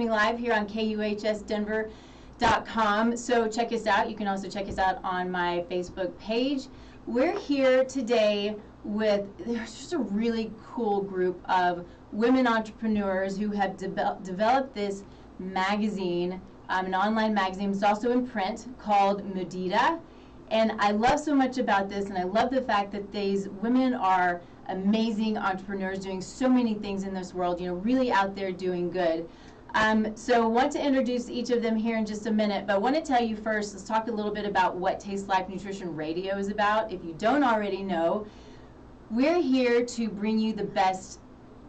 live here on KUHSdenver.com. So check us out. You can also check us out on my Facebook page. We're here today with just a really cool group of women entrepreneurs who have developed this magazine, an online magazine. It's also in print, called Mudita. And I love so much about this, and I love the fact that these women are amazing entrepreneurs doing so many things in this world, really out there doing good. So I want to introduce each of them here in just a minute, but I want to tell you first, let's talk a little bit about what Taste Life Nutrition Radio is about. If you don't already know, we're here to bring you the best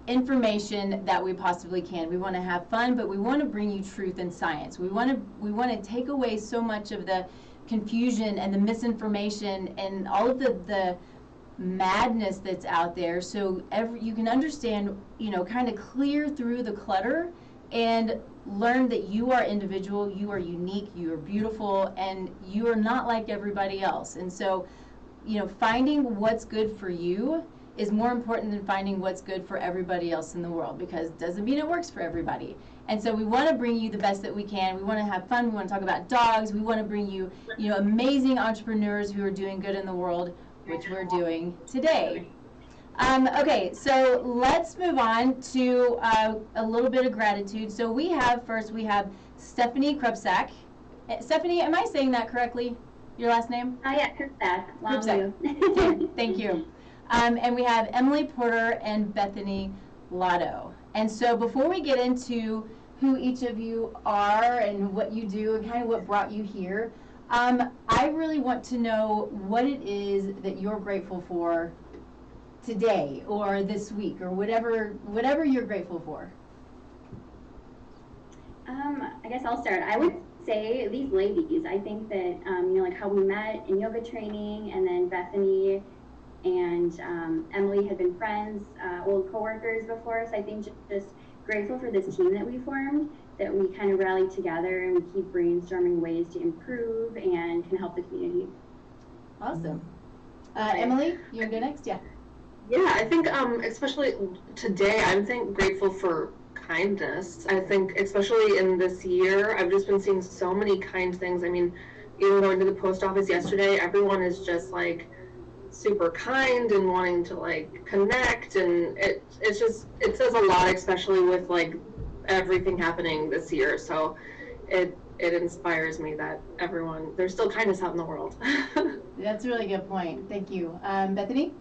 information that we possibly can. We want to have fun, but we want to bring you truth and science. We want to take away so much of the confusion and the misinformation and all of the madness that's out there, so you can understand, kind of clear through the clutter and learn that you are individual, you are unique, you are beautiful, and you are not like everybody else. And so, finding what's good for you is more important than finding what's good for everybody else in the world, because it doesn't mean it works for everybody. And so we want to bring you the best that we can. We want to have fun. We want to talk about dogs. We want to bring you, amazing entrepreneurs who are doing good in the world, which we're doing today. Okay, so let's move on to a little bit of gratitude. So we have Stephanie Krupsak. Stephanie, am I saying that correctly? Your last name? Oh yeah, Krupsak. Thank you. And we have Emily Porter and Bethany Lotto. And so before we get into who each of you are and what you do and kind of what brought you here, I really want to know what it is that you're grateful for today or this week or whatever you're grateful for. I guess I'll start. I would say these ladies. I think that like how we met in yoga training, and then Bethany and Emily had been friends, old coworkers before. So I think just grateful for this team that we formed, that we kind of rallied together and we keep brainstorming ways to improve and can help the community. Awesome. Emily, you want to go next? Yeah. Yeah, I think especially today, I'm grateful for kindness. I think especially in this year, I've just been seeing so many kind things. I mean, even going to the post office yesterday, everyone is just like super kind and wanting to like connect, and it says a lot, especially with like everything happening this year. So it inspires me that there's still kindness out in the world. That's a really good point. Thank you. Bethany?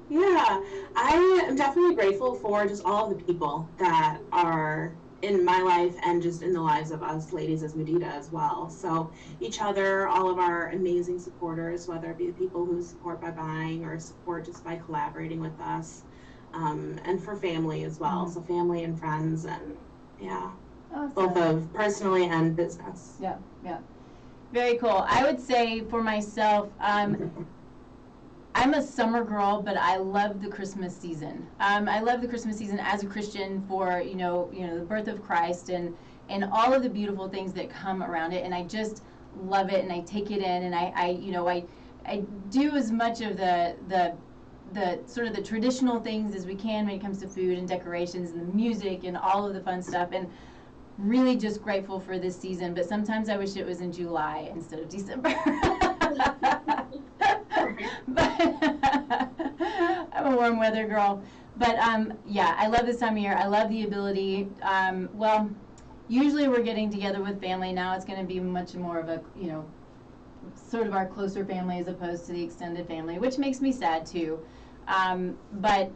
Yeah, I am definitely grateful for just all of the people that are in my life and just in the lives of us ladies as Mudita as well. So each other, all of our amazing supporters, whether it be the people who support by buying or support just by collaborating with us, and for family as well. So family and friends, and yeah, awesome. Both of personally and business. Yeah, yeah. Very cool. I would say for myself, I'm a summer girl, but I love the Christmas season. I love the Christmas season as a Christian for, the birth of Christ and all of the beautiful things that come around it. And I just love it, and I take it in, and I do as much of the sort of the traditional things as we can when it comes to food and decorations and the music and all of the fun stuff. And really just grateful for this season. But sometimes I wish it was in July instead of December. But I'm a warm weather girl. But yeah, I love this time of year. I love the ability. Well, usually we're getting together with family. Now it's going to be much more of a, sort of our closer family as opposed to the extended family, which makes me sad too. But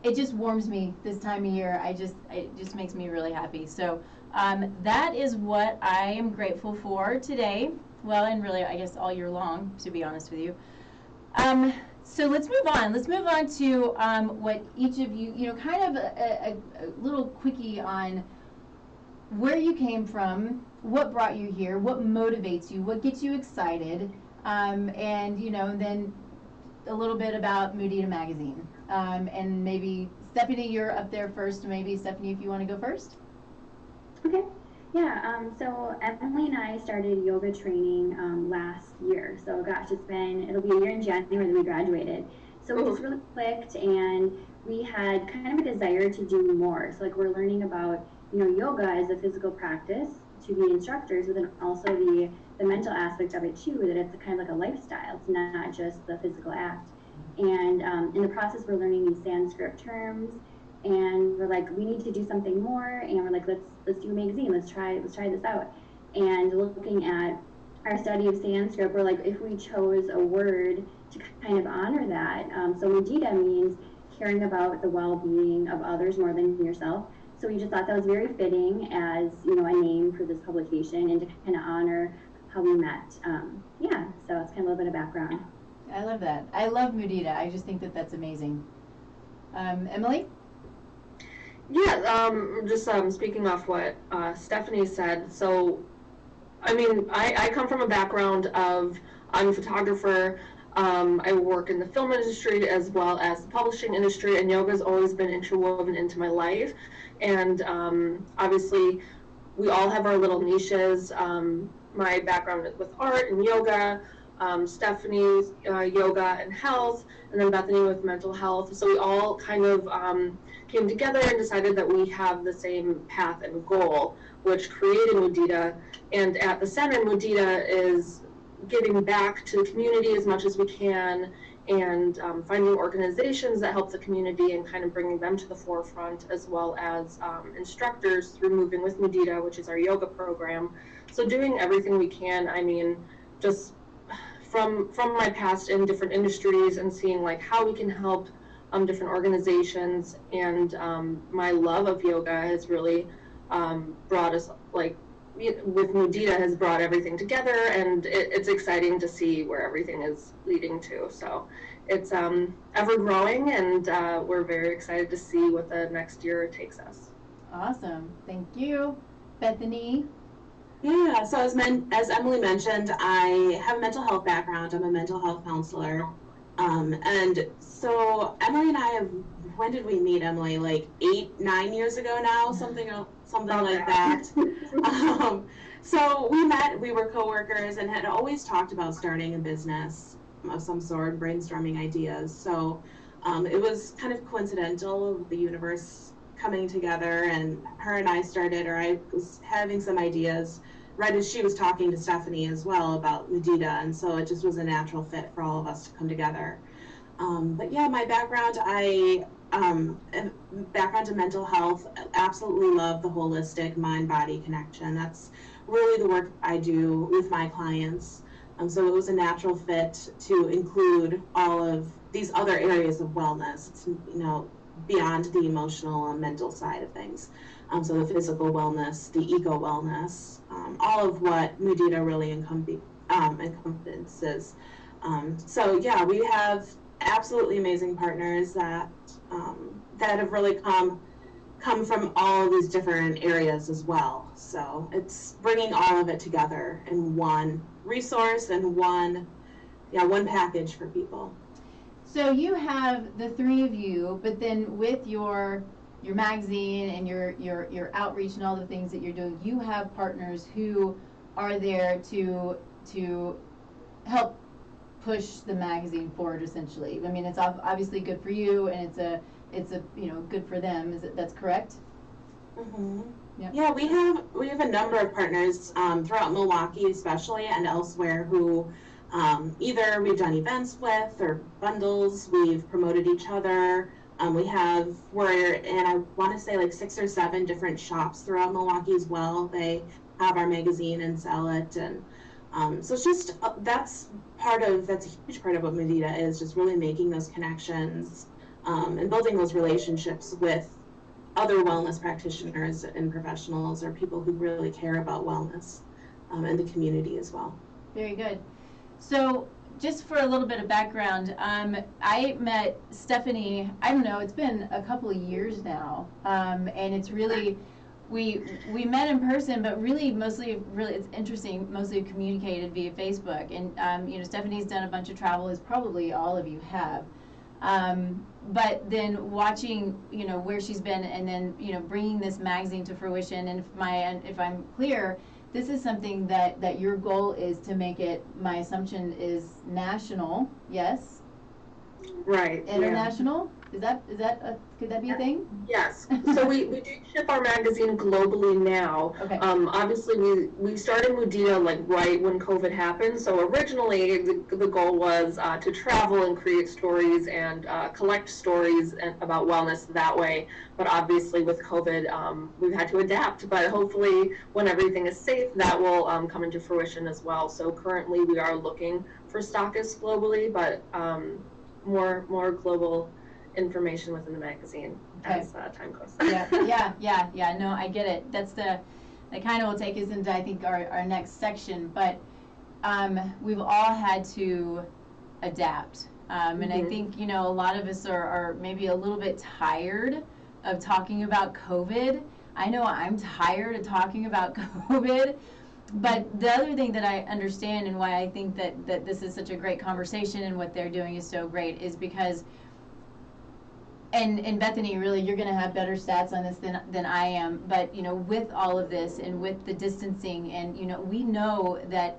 it just warms me this time of year. It just makes me really happy. So that is what I am grateful for today. Well, and really, I guess all year long, to be honest with you. So let's move on. Let's move on to what each of you, kind of a little quickie on where you came from, what brought you here, what motivates you, what gets you excited, and then a little bit about Mudita Magazine. And maybe Stephanie, you're up there first. Maybe Stephanie, if you want to go first. Okay. Yeah, so Emily and I started yoga training last year. So gosh, it'll be a year in January that we graduated. So we just really clicked, and we had kind of a desire to do more. So like we're learning about yoga as a physical practice to be instructors, but then also the mental aspect of it too, that it's kind of like a lifestyle. It's not just the physical act. And in the process, we're learning these Sanskrit terms, and we're like, we need to do something more, and we're like, let's do a magazine, let's try this out. And looking at our study of Sanskrit, we're like, if we chose a word to kind of honor that, so mudita means caring about the well-being of others more than yourself. So we just thought that was very fitting as, a name for this publication and to kind of honor how we met. So it's kind of a little bit of background. I love that. I love mudita. I just think that that's amazing. Emily? Yeah, just speaking off what Stephanie said. So, I mean, I come from a background of, I'm a photographer. I work in the film industry as well as the publishing industry, and yoga's always been interwoven into my life. And obviously, we all have our little niches. My background is with art and yoga, Stephanie's yoga and health, and then Bethany with mental health. So we all kind of came together and decided that we have the same path and goal, which created Mudita. And at the center, Mudita is giving back to the community as much as we can, and finding organizations that help the community and kind of bringing them to the forefront, as well as instructors through Moving with Mudita, which is our yoga program. So doing everything we can. I mean, just from my past in different industries and seeing like how we can help different organizations, and my love of yoga has really brought us, like, with Mudita, has brought everything together, and it's exciting to see where everything is leading to. So it's ever growing, and we're very excited to see what the next year takes us. Awesome. Thank you. Bethany? Yeah, so as Emily mentioned, I have a mental health background. I'm a mental health counselor. And so Emily and I when did we meet, Emily? Like 8-9 years ago now, something like that. So we met, we were coworkers, and had always talked about starting a business of some sort, brainstorming ideas. So it was kind of coincidental, the universe coming together, and her and I started, or I was having some ideas right as she was talking to Stephanie as well about Mudita, and so it just was a natural fit for all of us to come together. But yeah, my background, background in mental health, absolutely love the holistic mind-body connection. That's really the work I do with my clients. So it was a natural fit to include all of these other areas of wellness. It's, beyond the emotional and mental side of things. So the physical wellness, the eco wellness, all of what Mudita really encompasses. So yeah, we have absolutely amazing partners that have really come from all of these different areas as well. So it's bringing all of it together in one resource and one package for people. So you have the three of you, but then with your magazine and your outreach and all the things that you're doing, you have partners who are there to help push the magazine forward, essentially. I mean, it's obviously good for you, and it's a good for them. That's correct? Mm-hmm. Yep. Yeah, we have a number of partners throughout Milwaukee, especially, and elsewhere, who either we've done events with or bundles. We've promoted each other. We're in, I want to say, like 6 or 7 different shops throughout Milwaukee as well. They have our magazine and sell it, and so it's just that's a huge part of what Mudita is, just really making those connections and building those relationships with other wellness practitioners and professionals, or people who really care about wellness and the community as well. Very good. So just for a little bit of background, I met Stephanie, I don't know, it's been a couple of years now, and it's really, we met in person, but really it's interesting, mostly communicated via Facebook. And Stephanie's done a bunch of travel, as probably all of you have. But then watching, where she's been, and then, bringing this magazine to fruition, and if I'm clear, this is something that your goal is to make it, my assumption is national, yes? Right. International? Could that be a thing? Yes. So we do ship our magazine globally now. Okay. Obviously, we started Mudita like right when COVID happened. So originally, the goal was to travel and create stories and collect stories about wellness that way. But obviously, with COVID, we've had to adapt. But hopefully, when everything is safe, that will come into fruition as well. So currently, we are looking for stockists globally, but more global information within the magazine as time goes. Yeah. No, I get it. That kind of will take us into, I think, our next section. But we've all had to adapt, and I think a lot of us are maybe a little bit tired of talking about COVID. I know I'm tired of talking about COVID. But the other thing that I understand and why I think that this is such a great conversation and what they're doing is so great is because, and Bethany, really, you're going to have better stats on this than I am. But, with all of this and with the distancing and, we know that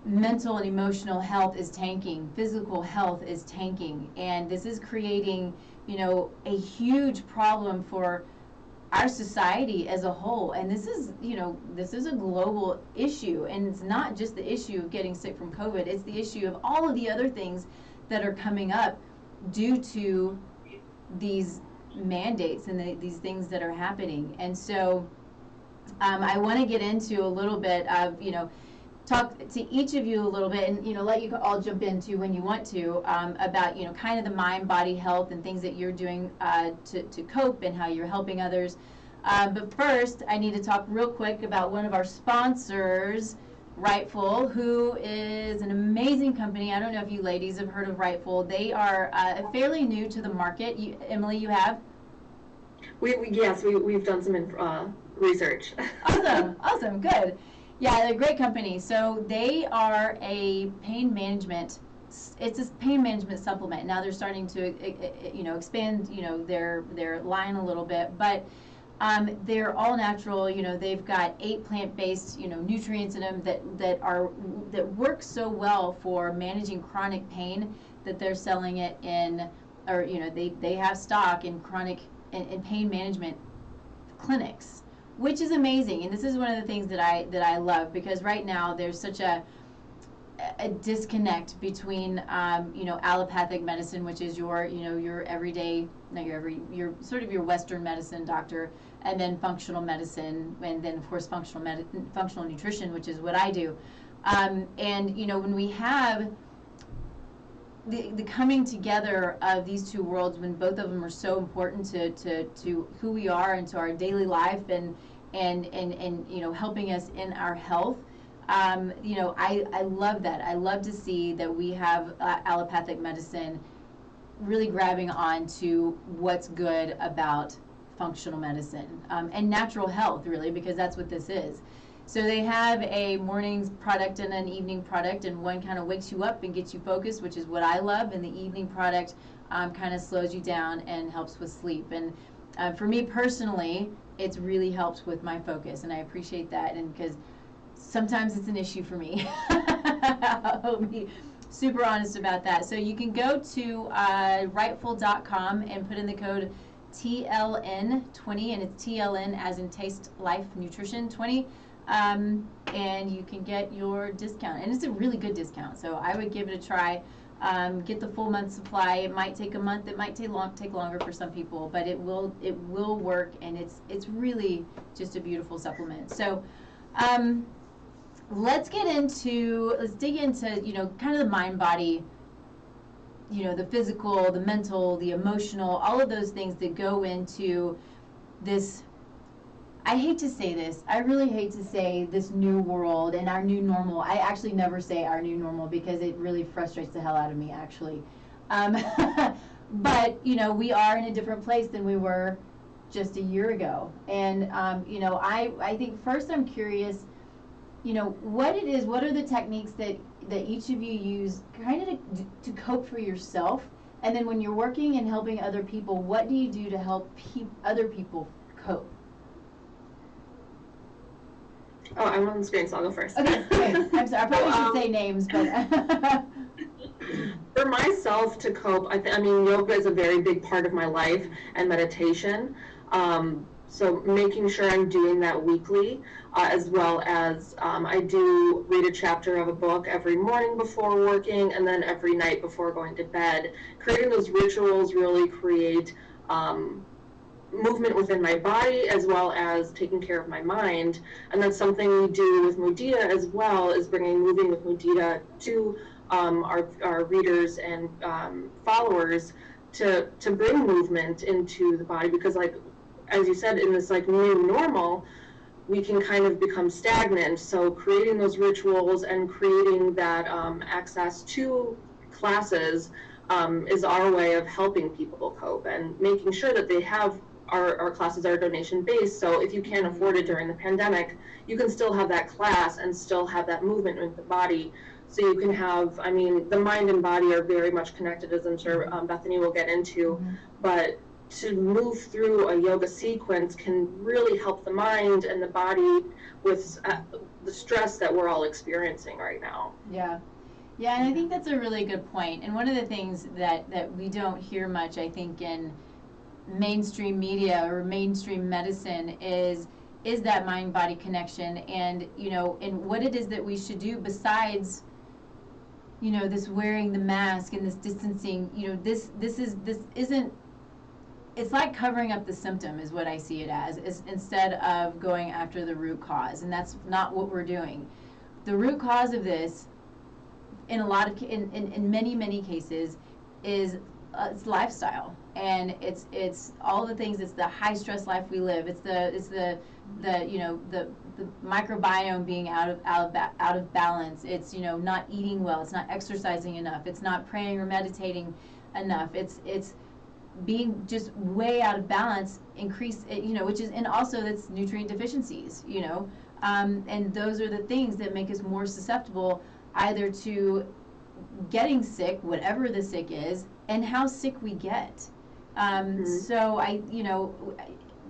mental and emotional health is tanking, physical health is tanking. And this is creating, a huge problem for our society as a whole. And this is a global issue. And it's not just the issue of getting sick from COVID. It's the issue of all of the other things that are coming up due to these mandates and these things that are happening. And so I want to get into a little bit of, talk to each of you a little bit and, let you all jump into when you want to about, kind of the mind, body health and things that you're doing to cope and how you're helping others. But first, I need to talk real quick about one of our sponsors, Rightful, who is an amazing company. I don't know if you ladies have heard of Rightful. They are fairly new to the market. Emily, you have? Yes, we've done some research. Awesome, good. Yeah, they're a great company. So they are a pain management. It's a pain management supplement. Now they're starting to, expand, their line a little bit, but they're all natural. They've got 8 plant-based, nutrients in them that work so well for managing chronic pain that they're selling it in, or they have stock in chronic and pain management clinics, which is amazing. And this is one of the things that I love, because right now there's such a disconnect between allopathic medicine, which is your everyday, your sort of your Western medicine doctor, and then functional medicine, and then of course functional nutrition, which is what I do. And when we have the coming together of these two worlds, when both of them are so important to who we are and to our daily life and helping us in our health. I love that. I love to see that we have allopathic medicine really grabbing on to what's good about functional medicine and natural health, really, because that's what this is. So they have a morning product and an evening product, and one kind of wakes you up and gets you focused, which is what I love, and the evening product kind of slows you down and helps with sleep. And for me personally, it's really helped with my focus, and I appreciate that, and because sometimes it's an issue for me. I'll be super honest about that. So you can go to rightful.com and put in the code TLN20, and it's TLN as in Taste Life Nutrition 20, and you can get your discount. And it's a really good discount, so I would give it a try. Get the full month supply. It might take a month. It might take longer for some people, but it will work, and it's really just a beautiful supplement. So let's dig into kind of the mind body, the physical, the mental, the emotional, all of those things that go into this. I hate to say this. I really hate to say this new world and our new normal. I actually never say our new normal because it really frustrates the hell out of me, actually. But, we are in a different place than we were just a year ago. And, I think first I'm curious, what it is, what are the techniques that each of you use kind of to cope for yourself? And then when you're working and helping other people, what do you do to help other people cope? Oh, I'm on the screen, so I'll go first. Okay. I'm sorry. I probably should say names, but. for myself to cope, I mean, yoga is a very big part of my life and meditation. So making sure I'm doing that weekly, as well as I do read a chapter of a book every morning before working and then every night before going to bed. Creating those rituals really create movement within my body as well as taking care of my mind. And that's something we do with Mudita as well, is bringing Moving with Mudita to our readers and followers to bring movement into the body, because like, as you said, in this like new normal, we can kind of become stagnant. So creating those rituals and creating that access to classes is our way of helping people cope and making sure that they have our classes are donation based. So if you can't afford it during the pandemic, you can still have that class and still have that movement with the body. So you can have, I mean, the mind and body are very much connected, as I'm sure Bethany will get into, but to move through a yoga sequence can really help the mind and the body with the stress that we're all experiencing right now. Yeah. Yeah, and I think that's a really good point. And one of the things that we don't hear much, I think, in mainstream media or mainstream medicine is that mind-body connection, and, you know, and what it is that we should do besides, you know, this wearing the mask and this distancing. You know, this isn't, it's like covering up the symptom is what I see it as, is instead of going after the root cause, and that's not what we're doing. The root cause of this, in a lot of in many cases, is it's lifestyle, and it's all the things. It's the high stress life we live. It's the you know, the microbiome being out of balance. It's, you know, not eating well. It's not exercising enough. It's not praying or meditating enough. It's being just way out of balance, you know, which is, and also that's nutrient deficiencies, you know, and those are the things that make us more susceptible either to getting sick, whatever the sick is, and how sick we get. So you know,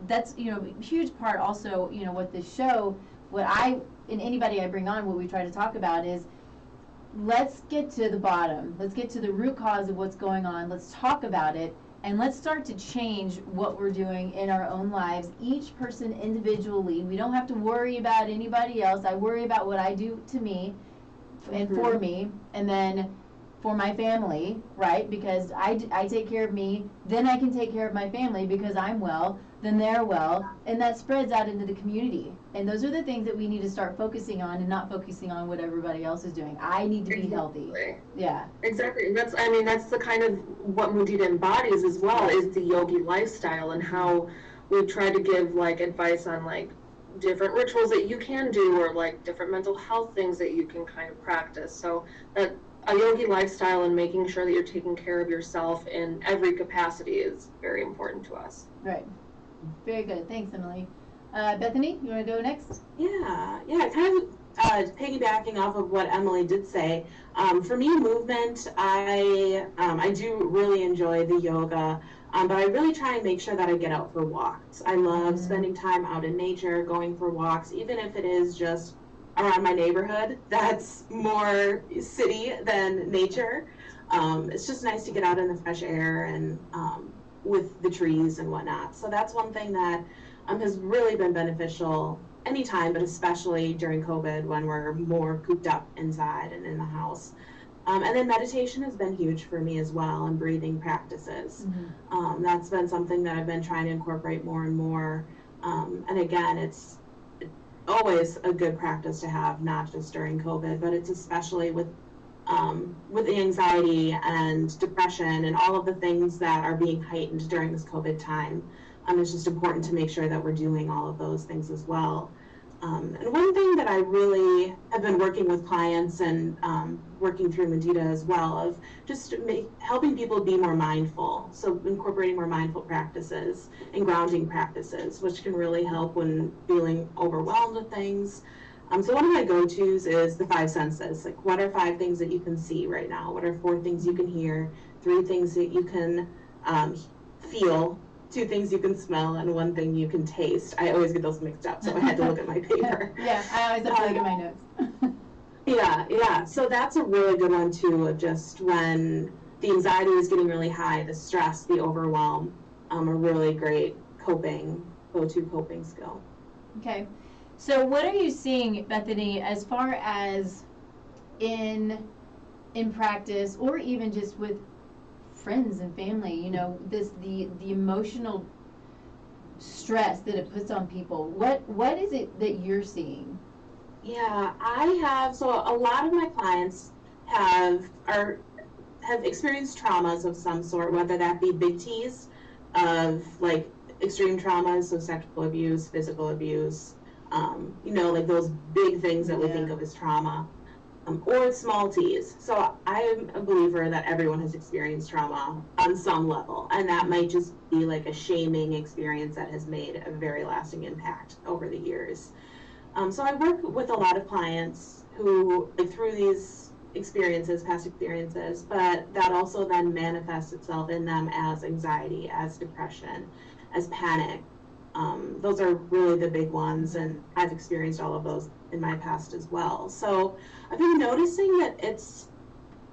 that's, you know, a huge part also, you know, what this show, and anybody I bring on, what we try to talk about is, let's get to the bottom. Let's get to the root cause of what's going on. Let's talk about it. And let's start to change what we're doing in our own lives, each person individually. We don't have to worry about anybody else. I worry about what I do to me and for me, and then for my family, right? Because I take care of me, then I can take care of my family because I'm well, then they're well, and that spreads out into the community. And those are the things that we need to start focusing on, and not focusing on what everybody else is doing. I need to be healthy. Yeah. Exactly. That's the kind of what Mudita embodies as well, is the yogi lifestyle, and how we try to give like advice on like different rituals that you can do, or like different mental health things that you can kind of practice. So that a yogi lifestyle and making sure that you're taking care of yourself in every capacity is very important to us. Right. Very good. Thanks, Emily. Bethany, you want to go next? Yeah, kind of piggybacking off of what Emily did say. For me, movement, I do really enjoy the yoga, but I really try and make sure that I get out for walks. I love spending time out in nature, going for walks, even if it is just around my neighborhood. That's more city than nature. It's just nice to get out in the fresh air and with the trees and whatnot. So that's one thing that has really been beneficial anytime, but especially during COVID when we're more cooped up inside and in the house. And then meditation has been huge for me as well, and breathing practices. That's been something that I've been trying to incorporate more and more. And again, it's always a good practice to have, not just during COVID, but it's especially with the anxiety and depression and all of the things that are being heightened during this COVID time. It's just important to make sure that we're doing all of those things as well. And one thing that I really have been working with clients and working through Mudita as well, of just helping people be more mindful. So incorporating more mindful practices and grounding practices, which can really help when feeling overwhelmed with things. So one of my go-tos is the 5 senses. Like, what are 5 things that you can see right now? What are 4 things you can hear? 3 things that you can feel? 2 things you can smell, and 1 thing you can taste. I always get those mixed up, so I had to look at my paper. Yeah, I always have to look at my notes. Yeah. So that's a really good one too, of just when the anxiety is getting really high, the stress, the overwhelm, a really great go-to coping skill. Okay. So what are you seeing, Bethany, as far as in practice, or even just with friends and family, you know, the emotional stress that it puts on people? What is it that you're seeing? Yeah, I have. So a lot of my clients have experienced traumas of some sort, whether that be big T's of like extreme traumas, so sexual abuse, physical abuse, like those big things that we think of as trauma, or small T's. So I am a believer that everyone has experienced trauma on some level, and that might just be like a shaming experience that has made a very lasting impact over the years. So I work with a lot of clients who, like, through these past experiences, but that also then manifests itself in them as anxiety, as depression, as panic. Those are really the big ones, and I've experienced all of those in my past as well. So I've been noticing that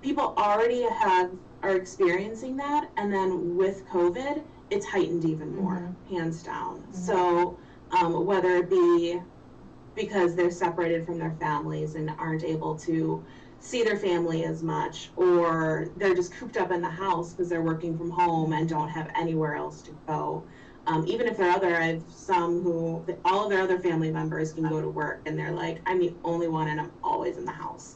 people already are experiencing that, and then with COVID, it's heightened even more, hands down. So whether it be because they're separated from their families and aren't able to see their family as much, or they're just cooped up in the house because they're working from home and don't have anywhere else to go. Even if I have some who, all of their other family members can go to work, and they're like, I'm the only one and I'm always in the house.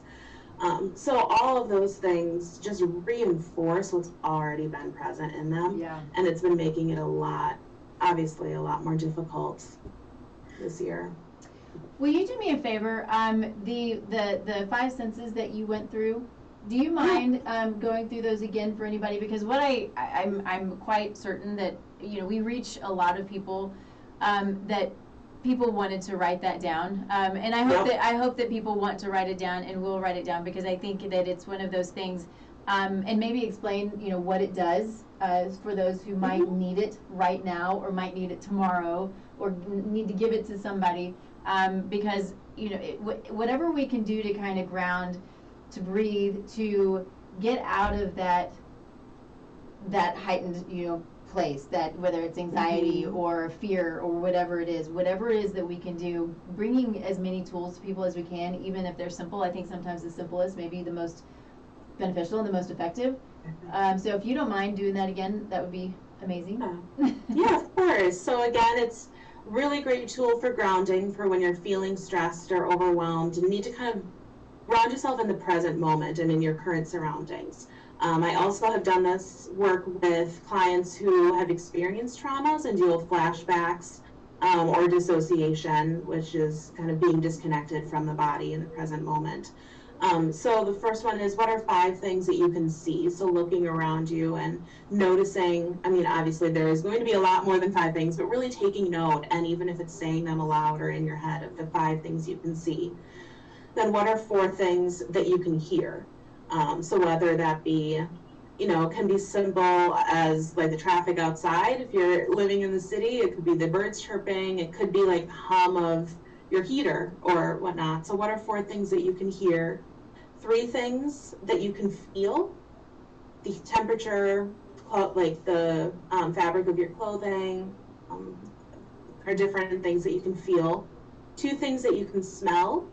So all of those things just reinforce what's already been present in them. Yeah. And it's been making it obviously a lot more difficult this year. Will you do me a favor? The five senses that you went through, do you mind going through those again for anybody? Because what I'm quite certain that, you know, we reach a lot of people, that people wanted to write that down, and I hope that people want to write it down and will write it down, because I think that it's one of those things, and maybe explain, you know, what it does for those who might need it right now, or might need it tomorrow, or need to give it to somebody. Because, you know, whatever we can do to kind of ground, to breathe, to get out of that heightened, you know, place, that whether it's anxiety or fear or whatever it is that we can do, bringing as many tools to people as we can, even if they're simple. I think sometimes the simplest may be the most beneficial and the most effective. So if you don't mind doing that again, that would be amazing. Yeah, of course. So again, it's really great tool for grounding, for when you're feeling stressed or overwhelmed and need to kind of ground yourself in the present moment and in your current surroundings. I also have done this work with clients who have experienced traumas and deal with flashbacks, or dissociation, which is kind of being disconnected from the body in the present moment. So the first one is, what are 5 things that you can see? So looking around you and noticing, I mean, obviously there is going to be a lot more than 5 things, but really taking note, and even if it's saying them aloud or in your head, of the 5 things you can see. Then what are 4 things that you can hear? So whether that be, you know, can be simple as like the traffic outside. If you're living in the city, it could be the birds chirping. It could be like the hum of your heater or whatnot. So what are 4 things that you can hear? 3 things that you can feel: the temperature, like the fabric of your clothing, are different things that you can feel. 2 things that you can smell.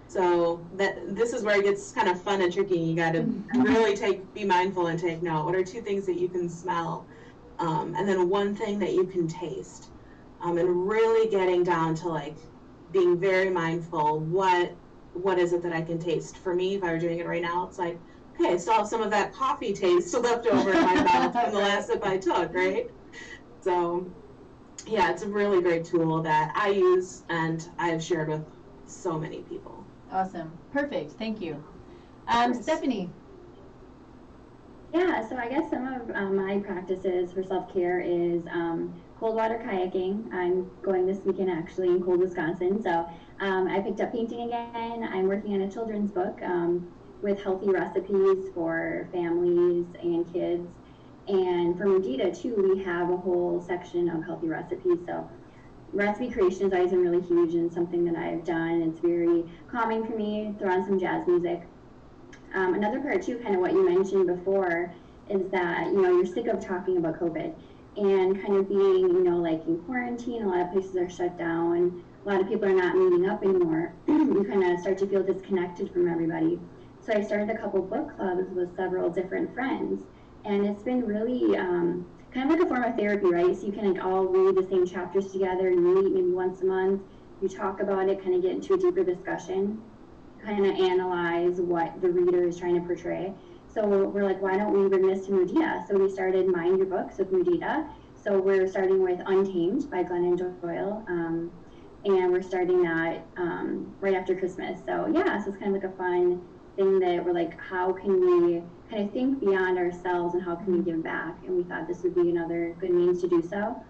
So this is where it gets kind of fun and tricky. You got to really be mindful and take note. What are 2 things that you can smell? And then 1 thing that you can taste. And really getting down to like being very mindful. What is it that I can taste? For me, if I were doing it right now, it's like, okay, I still have some of that coffee taste left over in my mouth from the last sip I took, right? So yeah, it's a really great tool that I use and I have shared with so many people. Awesome. Perfect. Thank you. Stephanie. Yeah, so I guess some of my practices for self-care is cold water kayaking. I'm going this weekend actually in cold Wisconsin. So I picked up painting again. I'm working on a children's book with healthy recipes for families and kids. And for Mudita too, we have a whole section of healthy recipes. So recipe creation has always been really huge and something that I've done. It's very calming for me. Throw on some jazz music. Another part too, kind of what you mentioned before, is that, you know, you're sick of talking about COVID and kind of being, you know, like in quarantine. A lot of places are shut down. A lot of people are not meeting up anymore. You kind of start to feel disconnected from everybody. So I started a couple book clubs with several different friends, and it's been really kind of like a form of therapy, right? So you can like all read the same chapters together. You meet maybe once a month. You talk about it, kind of get into a deeper discussion, kind of analyze what the reader is trying to portray. So we're like, why don't we bring this to Mudita? So we started Mind Your Books with Mudita. So we're starting with Untamed by Glennon Doyle, and we're starting that right after Christmas. So yeah, so it's kind of like a fun thing that we're like, how can we kind of think beyond ourselves and how can we give back? And we thought this would be another good means to do so.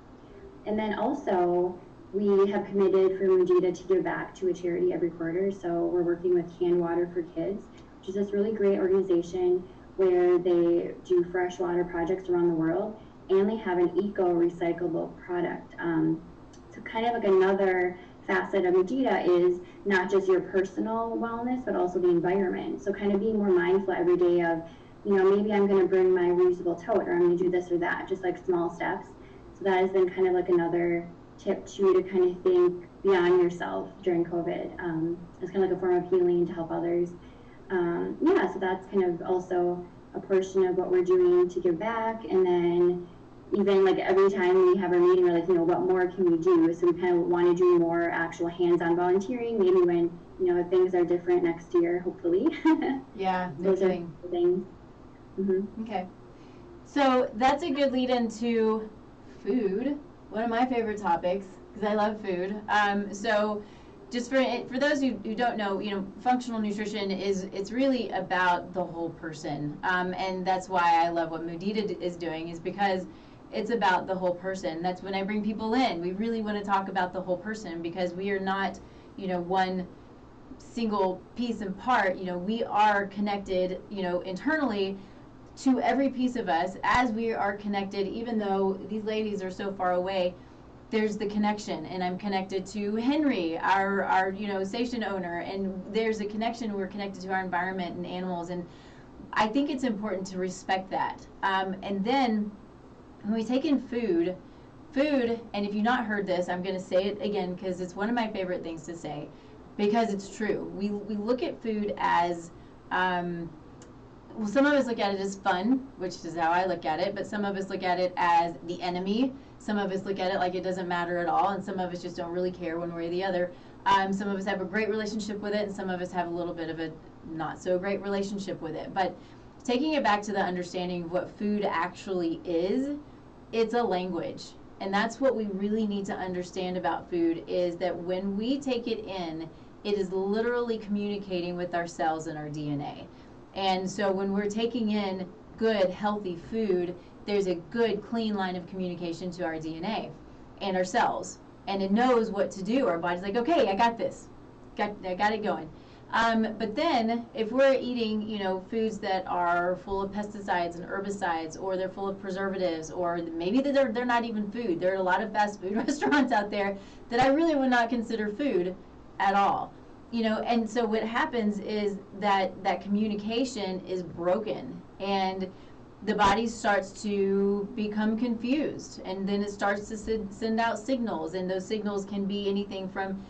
And then also, we have committed for Mudita to give back to a charity every quarter. So we're working with Canned Water for Kids, which is this really great organization where they do freshwater projects around the world, and they have an eco-recyclable product. So kind of like another facet of Mudita is not just your personal wellness, but also the environment. So kind of being more mindful every day of, you know, maybe I'm going to bring my reusable tote, or I'm going to do this or that, just like small steps. So that has been kind of like another tip too, to kind of think beyond yourself during COVID. It's kind of like a form of healing to help others. Yeah, so that's kind of also a portion of what we're doing to give back. And then even like every time we have our meeting, we're like, you know, what more can we do? So we kind of want to do more actual hands-on volunteering, maybe when, you know, things are different next year, hopefully. Yeah, no Those are kidding. things. Mm-hmm. Okay. So that's a good lead into food, one of my favorite topics, because I love food. So just for those who don't know, you know, functional nutrition it's really about the whole person. And that's why I love what Mudita is doing, is because it's about the whole person. That's when I bring people in. We really want to talk about the whole person, because we are not, you know, one single piece and part. You know, we are connected, you know, internally to every piece of us, as we are connected. Even though these ladies are so far away, there's the connection, and I'm connected to Henry, our you know, station owner, and there's a connection. We're connected to our environment and animals, and I think it's important to respect that. And then when we take in food, and if you've not heard this, I'm going to say it again because it's one of my favorite things to say, because it's true. We look at food as well, some of us look at it as fun, which is how I look at it, but some of us look at it as the enemy. Some of us look at it like it doesn't matter at all, and some of us just don't really care one way or the other. Some of us have a great relationship with it, and some of us have a little bit of a not so great relationship with it. But taking it back to the understanding of what food actually is, it's a language. And that's what we really need to understand about food, is that when we take it in, it is literally communicating with our cells and our DNA. And so when we're taking in good, healthy food, there's a good, clean line of communication to our DNA and our cells. And it knows what to do. Our body's like, okay, I got this. I got it going. But then if we're eating, you know, foods that are full of pesticides and herbicides, or they're full of preservatives, or maybe they're not even food. There are a lot of fast food restaurants out there that I really would not consider food at all. You know, and so what happens is that communication is broken, and the body starts to become confused, and then it starts to send out signals, and those signals can be anything from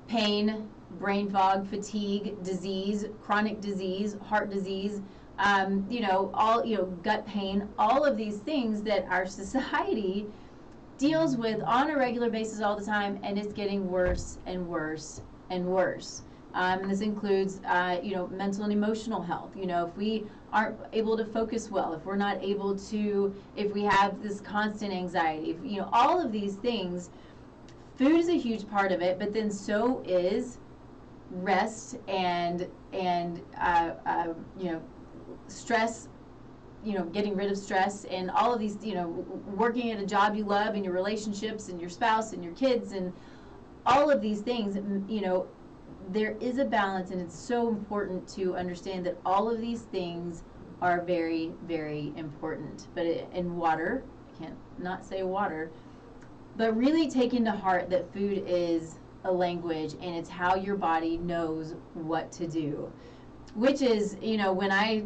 pain, brain fog, fatigue, disease, chronic disease, heart disease, you know, all, you know, gut pain, all of these things that our society deals with on a regular basis all the time, and it's getting worse and worse and worse. And this includes, you know, mental and emotional health. You know, if we aren't able to focus well, if we're not able to, if we have this constant anxiety, if, you know, all of these things, food is a huge part of it, but then so is rest and you know, stress, you know, getting rid of stress, and all of these, you know, working at a job you love, and your relationships, and your spouse, and your kids, and all of these things. You know, there is a balance, and it's so important to understand that all of these things are very, very important. But in water, I can't not say water, but really taking to heart that food is a language and it's how your body knows what to do, which is, when I,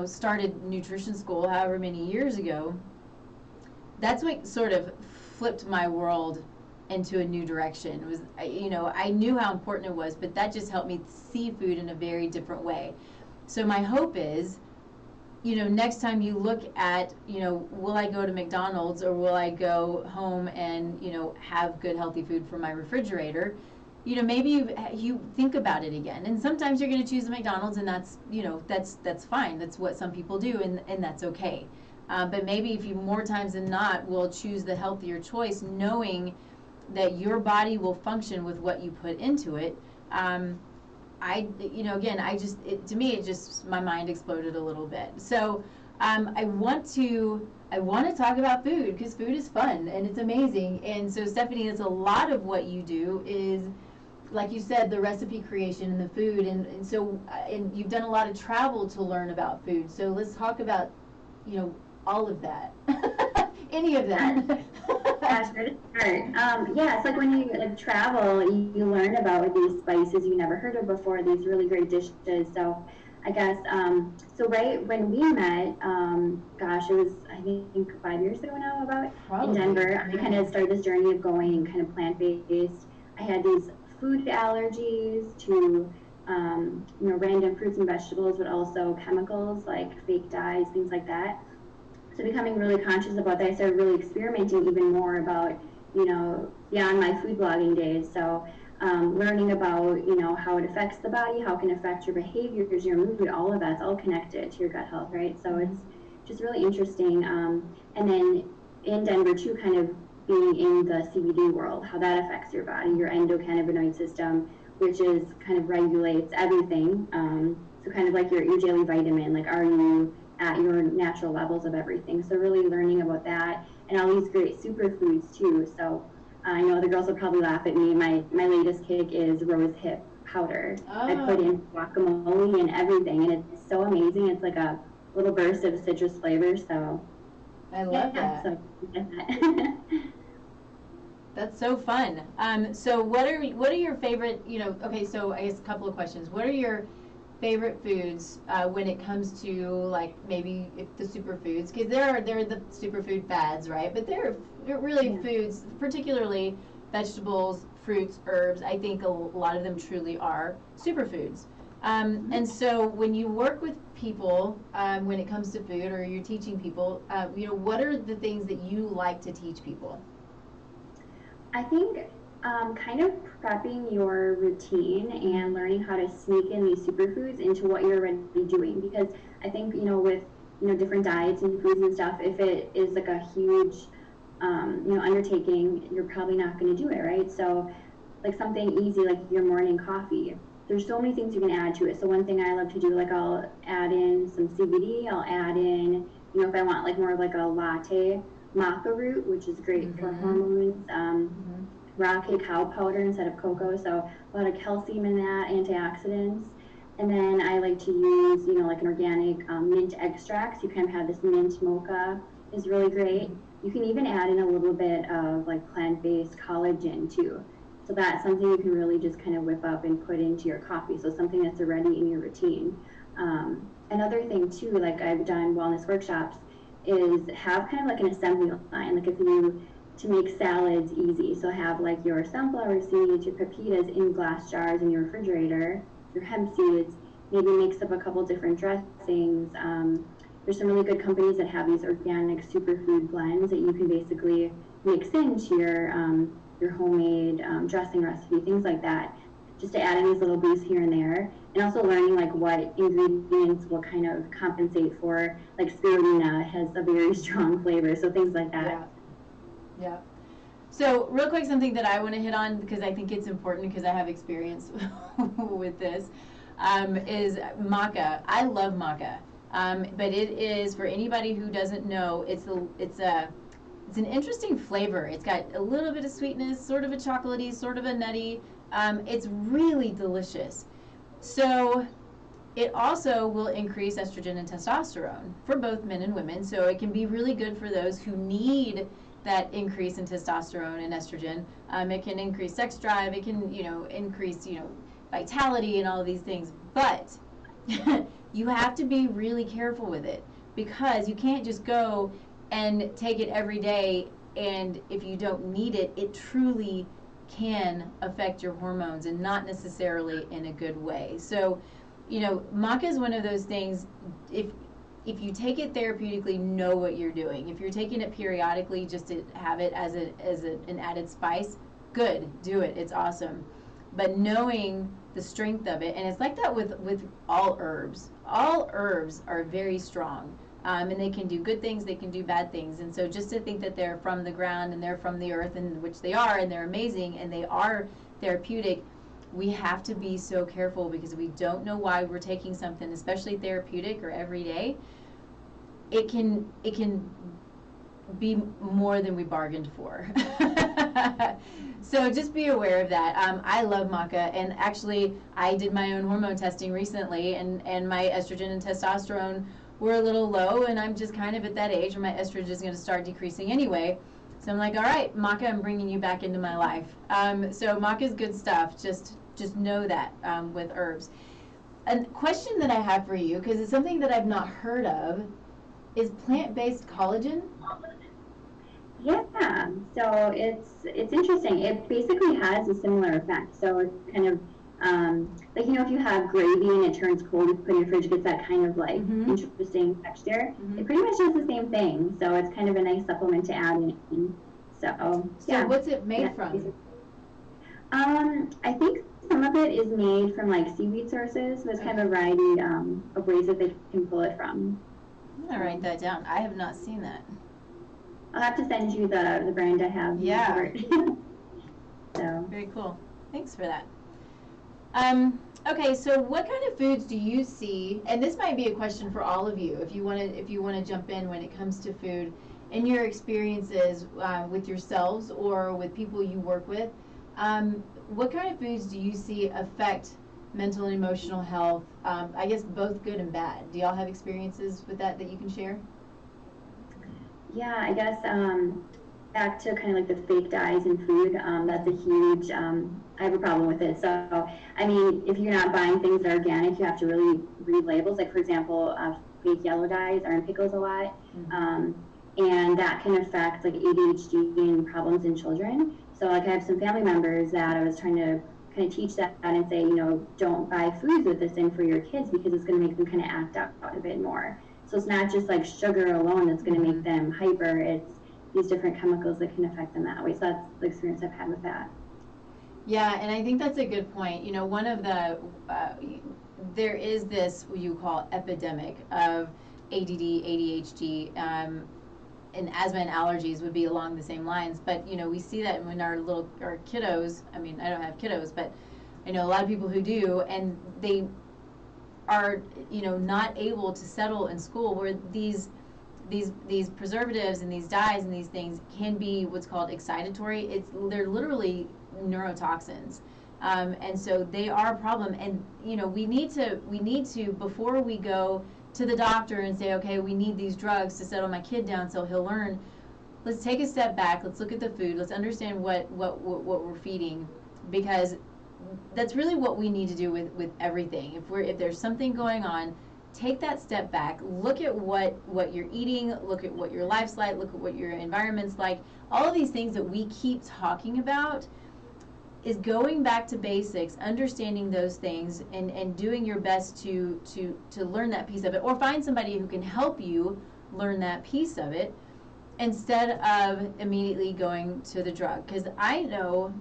started nutrition school however many years ago, that's what sort of flipped my world into a new direction. It was, I knew how important it was, but that just helped me see food in a very different way. So my hope is, next time you look at, will I go to McDonald's or will I go home and, have good healthy food from my refrigerator? Maybe you think about it again. And sometimes you're going to choose the McDonald's, and that's, that's fine. That's what some people do, and that's okay. But maybe if you more times than not will choose the healthier choice, knowing that your body will function with what you put into it. To me, it just, my mind exploded a little bit. So I want to talk about food, because food is fun and it's amazing. And so Stephanie, it's a lot of what you do is, like you said, the recipe creation and the food. And so you've done a lot of travel to learn about food. So let's talk about, all of that. Any of that. Gosh, where to start? It's like when you travel, you learn about these spices you never heard of before, these really great dishes. So I guess, so right when we met, it was, I think 5 years ago now, about, Probably. in Denver. I kind of started this journey of going kind of plant-based. I had these food allergies to, random fruits and vegetables, but also chemicals like fake dyes, things like that. So becoming really conscious about that, I started really experimenting even more about, beyond my food blogging days. So learning about, how it affects the body, how it can affect your behaviors, your mood, all of that's all connected to your gut health, right? So it's just really interesting. And then in Denver too, kind of being in the CBD world, how that affects your body, your endocannabinoid system, which is kind of regulates everything. So kind of like your daily vitamin, like are you at your natural levels of everything. So really learning about that and all these great superfoods too. So I know the girls will probably laugh at me. My latest kick is rose hip powder. I put in guacamole and everything, and it's so amazing. It's like a little burst of citrus flavor. So I love that. So, That's so fun. So what are your favorite, okay, so I guess a couple of questions. What are your favorite foods when it comes to, like, maybe the superfoods? Because there are the superfood fads, right? But they're really foods, particularly vegetables, fruits, herbs. I think a lot of them truly are superfoods. And so when you work with people, when it comes to food, or you're teaching people, what are the things that you like to teach people? I think kind of prepping your routine and learning how to sneak in these superfoods into what you're already doing. Because I think, with, different diets and foods and stuff, if it is like a huge, undertaking, you're probably not going to do it, right? So like something easy, like your morning coffee, there's so many things you can add to it. So one thing I love to do, like I'll add in some CBD, I'll add in, if I want like more of like a latte, maca root, which is great for hormones, raw cacao powder instead of cocoa, so a lot of calcium in that, antioxidants. And then I like to use, like an organic mint extract. So you kind of have this mint mocha is really great. You can even add in a little bit of like plant-based collagen too. So that's something you can really just kind of whip up and put into your coffee. So something that's already in your routine. Another thing too, like I've done wellness workshops, is have kind of like an assembly line. Like if you, to make salads easy, so have like your sunflower seeds, your pepitas in glass jars in your refrigerator, your hemp seeds, maybe mix up a couple different dressings. There's some really good companies that have these organic superfood blends that you can basically mix into your homemade dressing recipe, things like that, just to add in these little boosts here and there. And also learning like what ingredients will kind of compensate for, like spirulina has a very strong flavor, so things like that. Yeah. So real quick, something that I want to hit on, because I think it's important, because I have experience with this, is maca. I love maca, but it is, for anybody who doesn't know, it's an interesting flavor. It's got a little bit of sweetness, sort of a chocolatey, sort of a nutty. It's really delicious. So it also will increase estrogen and testosterone for both men and women. So it can be really good for those who need that increase in testosterone and estrogen. It can increase sex drive. It can, increase, vitality and all of these things. But you have to be really careful with it, because you can't just go and take it every day, and if you don't need it, it truly can affect your hormones, and not necessarily in a good way. So, maca is one of those things, if you take it therapeutically, know what you're doing. If you're taking it periodically just to have it as an added spice, good, do it. It's awesome. But knowing the strength of it, and it's like that with all herbs. All herbs are very strong, and they can do good things, they can do bad things. And so just to think that they're from the ground and they're from the earth, and which they are, and they're amazing, and they are therapeutic, we have to be so careful, because we don't know why we're taking something, especially therapeutic or everyday. It can be more than we bargained for. So just be aware of that. I love maca, and actually I did my own hormone testing recently, and my estrogen and testosterone were a little low, and I'm just kind of at that age where my estrogen is going to start decreasing anyway. So I'm like, all right, maca, I'm bringing you back into my life. So maca is good stuff. Just know that with herbs. A question that I have for you, because it's something that I've not heard of, is plant-based collagen? Yeah, so it's interesting. It basically has a similar effect. So it's kind of like, if you have gravy and it turns cold, you put it in your fridge, it gets that kind of like interesting texture. It pretty much does the same thing. So it's kind of a nice supplement to add in. So yeah. What's it made from? I think some of it is made from like seaweed sources. There's kind of a variety of ways that they can pull it from. I'm gonna write that down. I have not seen that. I'll have to send you the brand I have. Yeah. So very cool. Thanks for that. Okay, so what kind of foods do you see? And this might be a question for all of you, if you want to jump in when it comes to food, in your experiences with yourselves or with people you work with. What kind of foods do you see affect mental and emotional health? I guess both good and bad. Do y'all have experiences with that you can share? Yeah, I guess back to kind of like the fake dyes in food, that's a huge, I have a problem with it. So, I mean, if you're not buying things that are organic, you have to really read labels. Like, for example, fake yellow dyes are in pickles a lot, and that can affect like ADHD and problems in children. So, like, I have some family members that I was trying to kind of teach that and say, don't buy foods with this in for your kids, because it's going to make them kind of act out a bit more. So it's not just like sugar alone that's going to make them hyper. It's these different chemicals that can affect them that way. So that's the experience I've had with that. Yeah, and I think that's a good point. One of the, there is this, what you call epidemic of ADD, ADHD, and asthma and allergies would be along the same lines. But, we see that when our kiddos, I mean, I don't have kiddos, but I know a lot of people who do, and they are, not able to settle in school, where these preservatives and these dyes and these things can be what's called excitatory. They're literally neurotoxins, and so they are a problem. And we need to before we go to the doctor and say, okay, we need these drugs to settle my kid down so he'll learn. Let's take a step back. Let's look at the food. Let's understand what we're feeding, because that's really what we need to do with everything. If there's something going on, take that step back, look at what you're eating, look at what your life's like, look at what your environment's like. All of these things that we keep talking about is going back to basics, understanding those things, and doing your best to learn that piece of it, or find somebody who can help you learn that piece of it, instead of immediately going to the drug. Because I know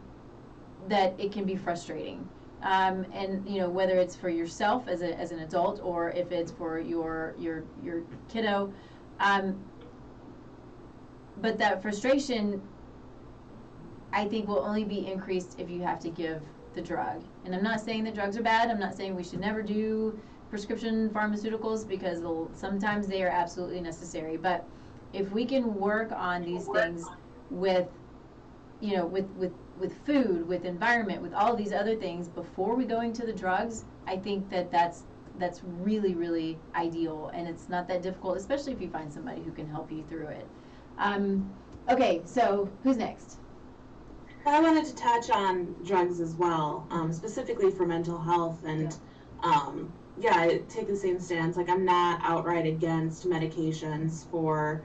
that it can be frustrating, and whether it's for yourself as an adult, or if it's for your kiddo, but that frustration, I think, will only be increased if you have to give the drug. And I'm not saying that drugs are bad. I'm not saying we should never do prescription pharmaceuticals, because sometimes they are absolutely necessary. But if we can work on these things with food, with environment, with all these other things before we go into the drugs, I think that's really, really ideal, and it's not that difficult, especially if you find somebody who can help you through it. Okay, so who's next? I wanted to touch on drugs as well, specifically for mental health, and I take the same stance. Like, I'm not outright against medications for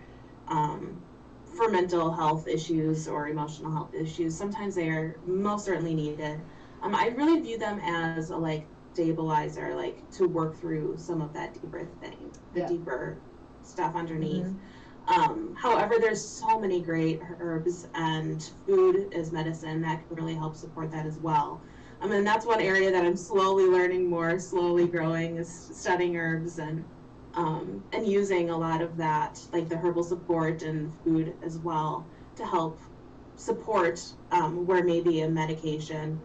mental health issues or emotional health issues. Sometimes they are most certainly needed. I really view them as a stabilizer, to work through some of that deeper thing, the deeper stuff underneath. However, there's so many great herbs and food as medicine that can really help support that as well. And that's one area that I'm slowly learning more, slowly growing, is studying herbs and using a lot of that, like the herbal support and food as well, to help support where maybe a medication,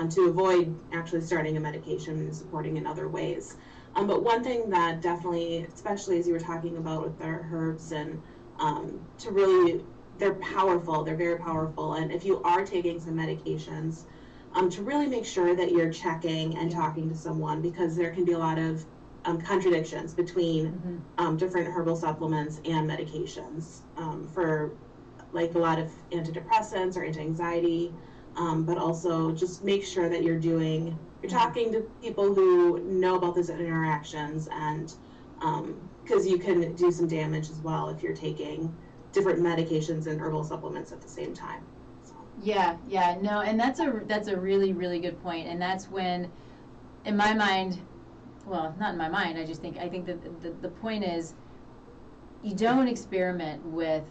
to avoid actually starting a medication and supporting in other ways. But one thing that definitely, especially as you were talking about with the herbs, and they're powerful, they're very powerful. And if you are taking some medications, to really make sure that you're checking and talking to someone, because there can be a lot of contradictions between different herbal supplements and medications for a lot of antidepressants or anti-anxiety, but also just make sure that you're talking to people who know about those interactions, and because you can do some damage as well if you're taking different medications and herbal supplements at the same time. So. No, and that's a really, really good point, and that's when, in my mind, well, not in my mind, I think that the point is, you don't experiment with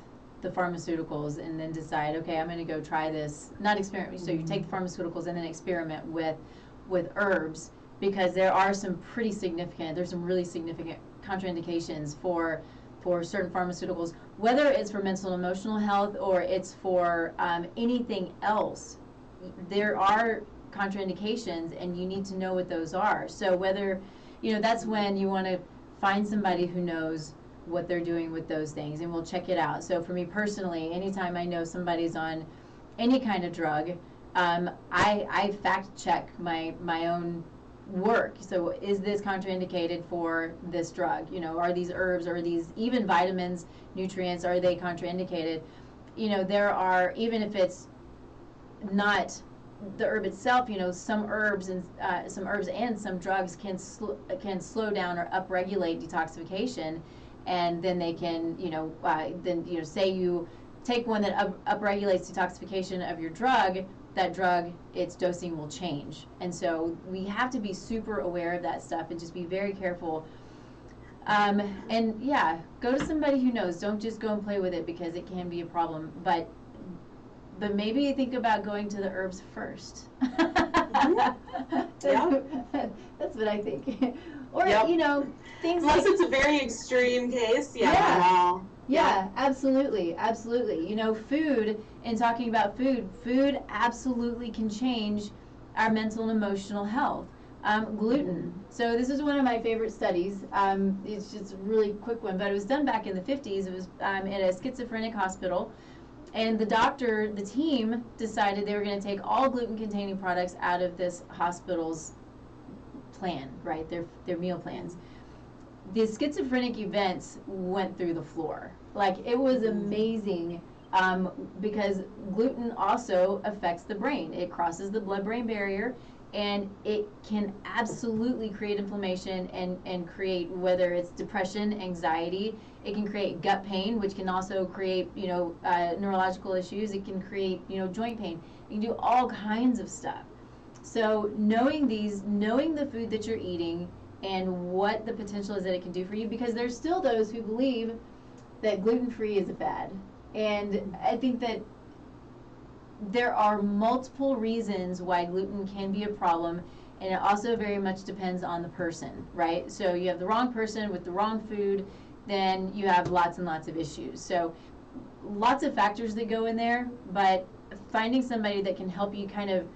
the pharmaceuticals and then decide, okay, I'm going to go try this. Not experiment. So you take the pharmaceuticals and then experiment with herbs, because there's some really significant contraindications for certain pharmaceuticals, whether it's for mental and emotional health or it's for anything else. There are contraindications, and you need to know what those are. So whether, that's when you want to find somebody who knows what they're doing with those things, and we'll check it out. So for me personally, anytime I know somebody's on any kind of drug, I fact check my own work. So is this contraindicated for this drug? Are these herbs, or these even vitamins, nutrients, are they contraindicated? There are, even if it's not the herb itself, some herbs and some drugs can slow down or upregulate detoxification, and then they can, say you take one that upregulates detoxification of your drug, that drug, its dosing will change. And so we have to be super aware of that stuff and just be very careful. Go to somebody who knows. Don't just go and play with it, because it can be a problem. But maybe think about going to the herbs first. That's what I think. Or, things unless it's a very extreme case. Yeah, absolutely. Food, and talking about food absolutely can change our mental and emotional health. Gluten. So this is one of my favorite studies. It's just a really quick one, but it was done back in the 50s. It was at a schizophrenic hospital. And the team decided they were going to take all gluten-containing products out of this hospital's plan, right? Their meal plans. The schizophrenic events went through the floor. It was amazing, because gluten also affects the brain. It crosses the blood-brain barrier, and it can absolutely create inflammation and create, whether it's depression, anxiety. It can create gut pain, which can also create, neurological issues. It can create, joint pain. It can do all kinds of stuff. So knowing the food that you're eating and what the potential is that it can do for you, because there's still those who believe that gluten-free is a fad. And I think that there are multiple reasons why gluten can be a problem, and it also very much depends on the person, right? So you have the wrong person with the wrong food, then you have lots and lots of issues. So lots of factors that go in there, but finding somebody that can help you kind of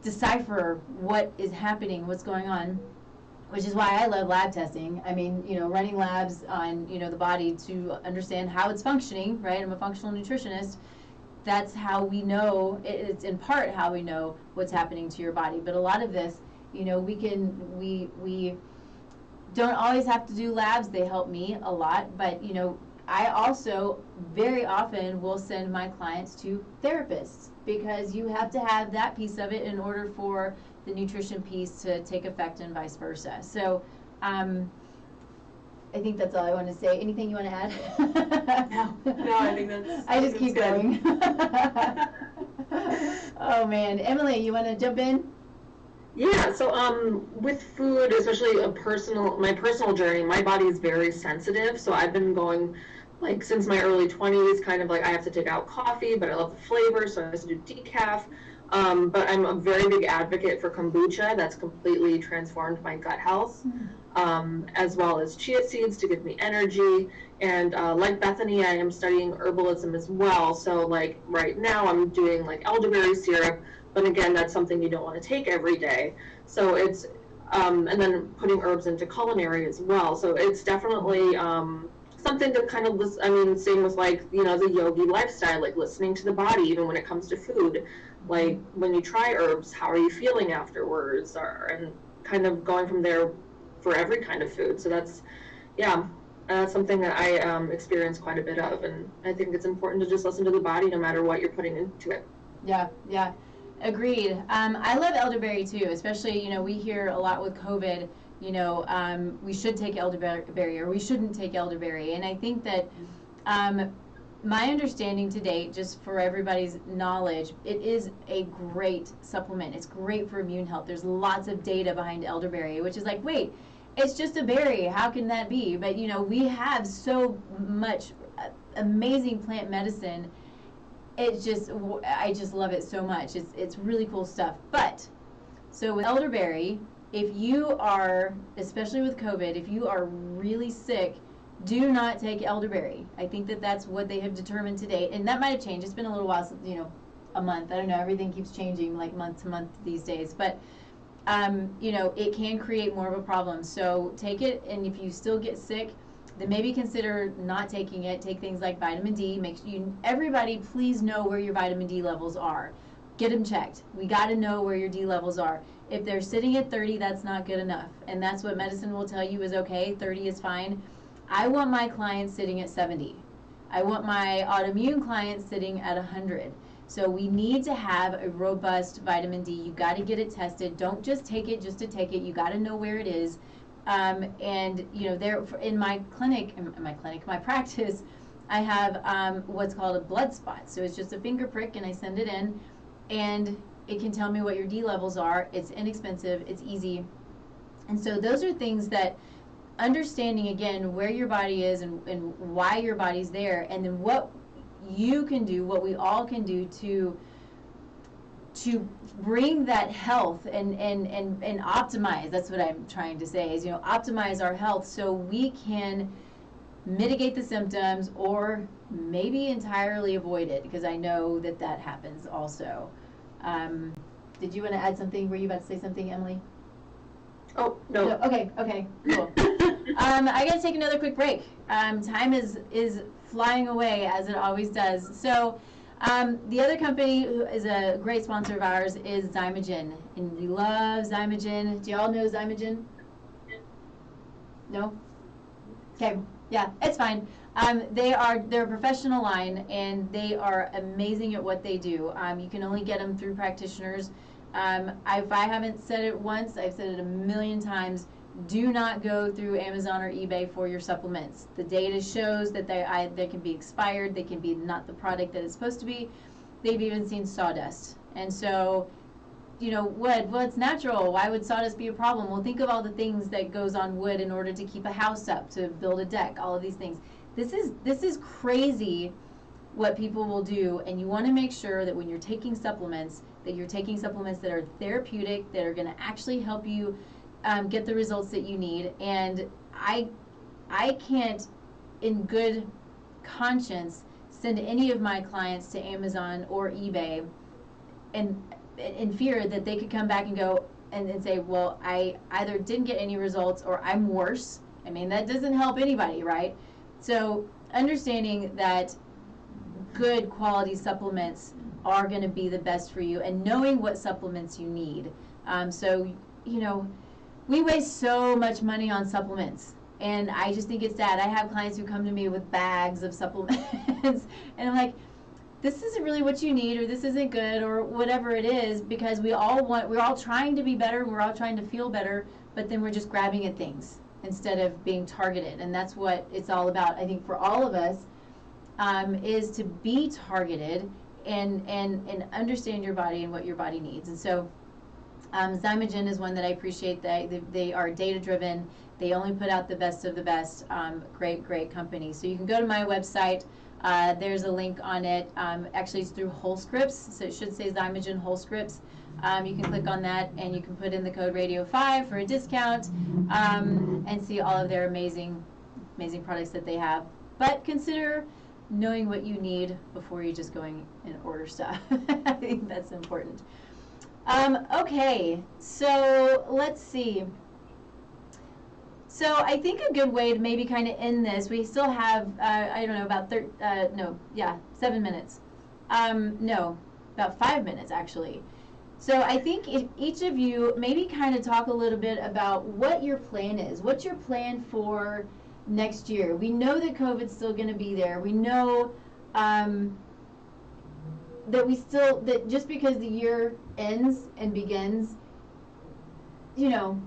decipher what is happening, what's going on, which is why I love lab testing. I mean, running labs on, the body to understand how it's functioning, right? I'm a functional nutritionist. That's how we know, it's in part how we know what's happening to your body. But a lot of this, we don't always have to do labs. They help me a lot. But, I also very often will send my clients to therapists, because you have to have that piece of it in order for the nutrition piece to take effect and vice versa. So I think that's all I want to say. Anything you want to add? No, I think that's. I just keep good. going. Oh man, Emily, you want to jump in? Yeah, so with food, especially my personal journey, my body is very sensitive. So I've been going like since my early 20s, kind of like I have to take out coffee, but I love the flavor, so I have to do decaf. But I'm a very big advocate for kombucha. That's completely transformed my gut health, as well as chia seeds to give me energy. And like Bethany, I am studying herbalism as well. So like right now I'm doing like elderberry syrup, but again, that's something you don't want to take every day. So it's, and then putting herbs into culinary as well. So it's definitely something to kind of listen. I mean, same with like, you know, the yogi lifestyle, like listening to the body, even when it comes to food. Like when you try herbs, how are you feeling afterwards? And kind of going from there for every kind of food. So that's, yeah, that's something that I experience quite a bit of. And I think it's important to just listen to the body no matter what you're putting into it. Yeah, yeah. Agreed. I love elderberry too, especially, you know, we hear a lot with COVID, you know, we should take elderberry or we shouldn't take elderberry. And I think that my understanding to date, just for everybody's knowledge, it is a great supplement. It's great for immune health. There's lots of data behind elderberry, which is like, wait, it's just a berry. How can that be? But, you know, we have so much amazing plant medicine. It's just, I just love it so much. It's really cool stuff. But, so with elderberry, if you are, especially with COVID, if you are really sick, do not take elderberry. I think that that's what they have determined to date. And that might have changed. It's been a little while, you know, a month. I don't know. Everything keeps changing like month to month these days. But, you know, it can create more of a problem. So take it, and if you still get sick, then maybe consider not taking it. Take things like vitamin D. Make sure everybody please know where your vitamin D levels are. Get them checked. We got to know where your D levels are. If they're sitting at 30, that's not good enough. And that's what medicine will tell you is okay. 30 is fine. I want my clients sitting at 70. I want my autoimmune clients sitting at 100. So we need to have a robust vitamin D. You got to get it tested. Don't just take it just to take it. You got to know where it is. And you know, there in my practice, I have what's called a blood spot. So it's just a finger prick, and I send it in, and it can tell me what your D levels are. It's inexpensive. It's easy. And so those are things that, understanding again where your body is and why your body's there, and then what you can do, what we all can do to bring that health and optimize. That's what I'm trying to say is, you know, optimize our health so we can mitigate the symptoms or maybe entirely avoid it, because I know that that happens also. Did you want to add something? Were you about to say something, Emily? Oh, no. Okay, cool. I gotta take another quick break. Time is flying away, as it always does. So the other company who is a great sponsor of ours is Zymogen, and we love Zymogen. Do y'all know Zymogen? No? Okay, yeah, it's fine. They're a professional line, and they are amazing at what they do. You can only get them through practitioners. If I haven't said it once, I've said it a million times. Do not go through Amazon or eBay for your supplements. The data shows that they can be expired. They can be not the product that it's supposed to be. They've even seen sawdust. And so, you know, wood, well, it's natural. Why would sawdust be a problem? Well, think of all the things that goes on wood in order to keep a house up, to build a deck, all of these things. This is crazy what people will do, and you want to make sure that when you're taking supplements, that you're taking supplements that are therapeutic, that are going to actually help you get the results that you need. And I can't, in good conscience, send any of my clients to Amazon or eBay and in fear that they could come back and go and say, well, I either didn't get any results or I'm worse. I mean, that doesn't help anybody, right? So understanding that good quality supplements are going to be the best for you, and knowing what supplements you need. So, you know, we waste so much money on supplements, And I just think it's sad. I have clients who come to me with bags of supplements, and I'm like, this isn't really what you need, or this isn't good, or whatever it is, because we're all trying to be better, we're all trying to feel better, but then we're just grabbing at things instead of being targeted. And that's what it's all about, I think, for all of us, is to be targeted and understand your body and what your body needs. And so Zymogen is one that I appreciate. They are data driven. They only put out the best of the best. Great company. So you can go to my website. There's a link on it. Actually, it's through Whole Scripts, so it should say Zymogen Whole Scripts. You can click on that, and you can put in the code Radio5 for a discount, and see all of their amazing products that they have. But consider knowing what you need before you're just going and order stuff. I think that's important. Okay, so let's see. So I think a good way to maybe kind of end this, we still have, I don't know, about 7 minutes. No, about 5 minutes actually. So I think if each of you maybe kind of talk a little bit about what your plan is. What's your plan for next year? We know that COVID's still going to be there. We know that just because the year ends and begins, you know,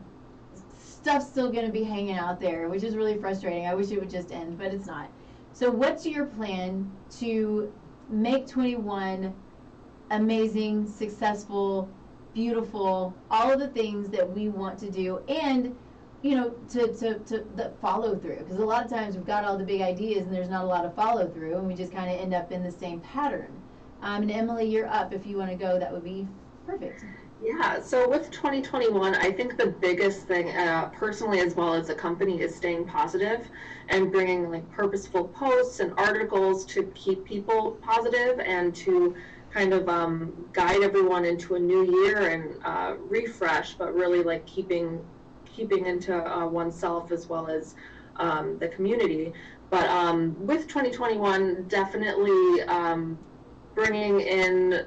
stuff's still going to be hanging out there, which is really frustrating. I wish it would just end, but it's not. So what's your plan to make 21 amazing, successful, beautiful, all of the things that we want to do, and you know, to the follow through? Because a lot of times we've got all the big ideas and there's not a lot of follow through, and we just kind of end up in the same pattern. And Emily, you're up. If you want to go, that would be perfect. Yeah, so with 2021, I think the biggest thing, personally as well as a company, is staying positive and bringing like purposeful posts and articles to keep people positive and to kind of guide everyone into a new year and refresh, but really like keeping into oneself as well as the community. But with 2021, definitely bringing in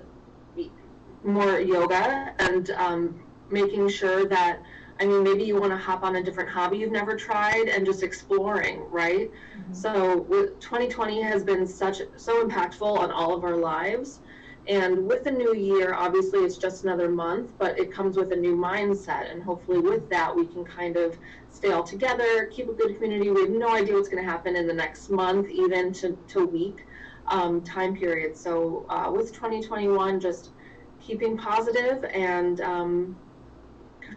more yoga and making sure that, I mean, maybe you want to hop on a different hobby you've never tried and just exploring, right? Mm-hmm. So 2020 has been so impactful on all of our lives. And with the new year, obviously it's just another month, but it comes with a new mindset. And hopefully with that, we can kind of stay all together, keep a good community. We have no idea what's going to happen in the next month, even to week time period. So with 2021, just keeping positive and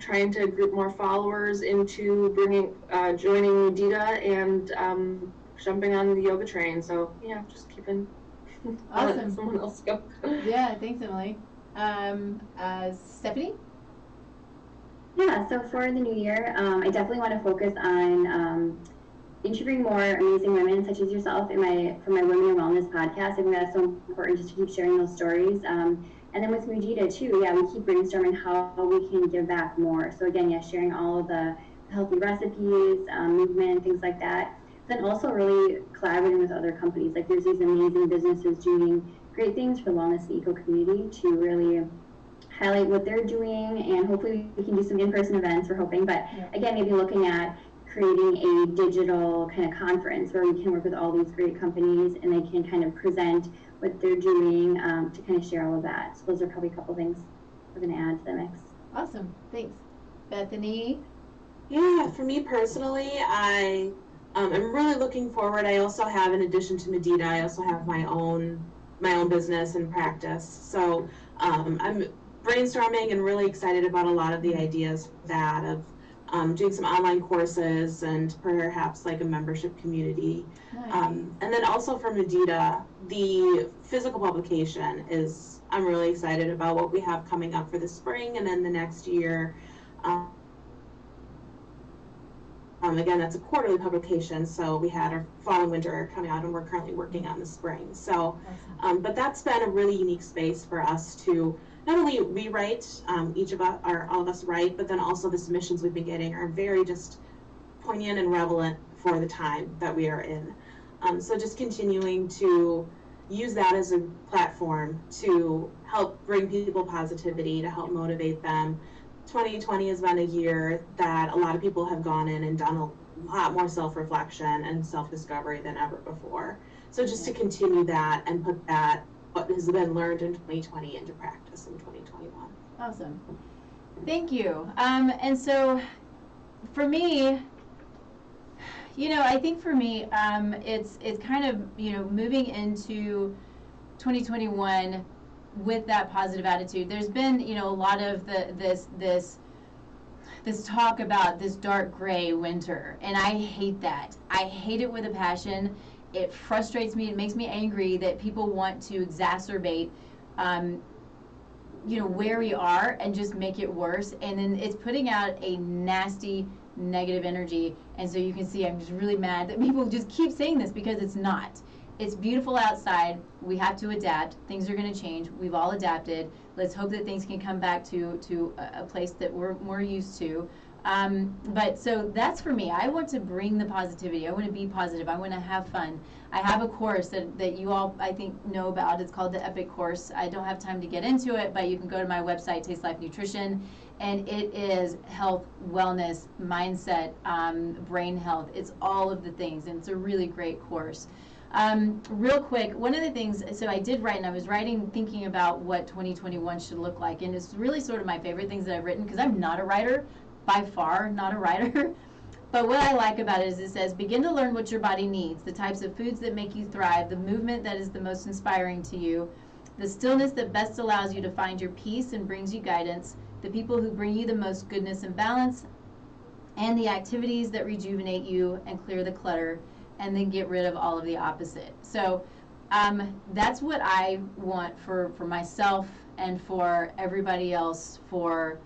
trying to group more followers into joining Mudita and jumping on the yoga train. So yeah, just keeping awesome. Someone else go. Yeah, thanks, Emily. Stephanie? Yeah, so for the new year, I definitely want to focus on interviewing more amazing women such as yourself for my Women in Wellness podcast. I think that's so important, just to keep sharing those stories. And then with Mudita too, yeah, we keep brainstorming how we can give back more. So again, yeah, sharing all of the healthy recipes, movement, things like that. Then also really collaborating with other companies. Like there's these amazing businesses doing great things for the wellness and eco community to really highlight what they're doing, and hopefully we can do some in-person events, we're hoping. But again, maybe looking at creating a digital kind of conference where we can work with all these great companies and they can kind of present what they're doing to kind of share all of that. So those are probably a couple things we're going to add to the mix. Awesome. Thanks. Bethany? Yeah, for me personally, I'm really looking forward. I also have, in addition to Mudita, I also have my own business and practice. So I'm brainstorming and really excited about a lot of the ideas for that, of doing some online courses and perhaps like a membership community. Nice. And then also for Mudita, the physical publication I'm really excited about what we have coming up for the spring and then the next year. Again, that's a quarterly publication, so we had our fall and winter coming out, and we're currently working on the spring. So, but that's been a really unique space for us to not only rewrite, all of us write, but then also the submissions we've been getting are very just poignant and relevant for the time that we are in. So just continuing to use that as a platform to help bring people positivity, to help motivate them. 2020 has been a year that a lot of people have gone in and done lot more self-reflection and self-discovery than ever before. So just to continue that and put that, what has been learned in 2020 into practice in 2021. Awesome. Thank you. And so for me, I think for me, it's kind of, moving into 2021 with that positive attitude. There's been, a lot of this talk about this dark gray winter, and I hate that. I hate it with a passion. It frustrates me. It makes me angry that people want to exacerbate, where we are and just make it worse. And then it's putting out a nasty negative energy. And so you can see I'm just really mad that people just keep saying this, because it's not. It's beautiful outside. We have to adapt. Things are going to change. We've all adapted. Let's hope that things can come back to a place that we're more used to. But so that's for me. I want to bring the positivity. I want to be positive. I want to have fun. I have a course that you all, I think, know about. It's called the Epic Course. I don't have time to get into it, but you can go to my website, Taste Life Nutrition, and it is health, wellness, mindset, brain health. It's all of the things, and it's a really great course. Real quick, one of the things, so I did write, and I was writing thinking about what 2021 should look like, and it's really sort of my favorite things that I've written, because I'm not a writer, by far not a writer. But what I like about it is it says, begin to learn what your body needs, the types of foods that make you thrive, the movement that is the most inspiring to you, the stillness that best allows you to find your peace and brings you guidance, the people who bring you the most goodness and balance, and the activities that rejuvenate you and clear the clutter, and then get rid of all of the opposite. So that's what I want for myself and for everybody else for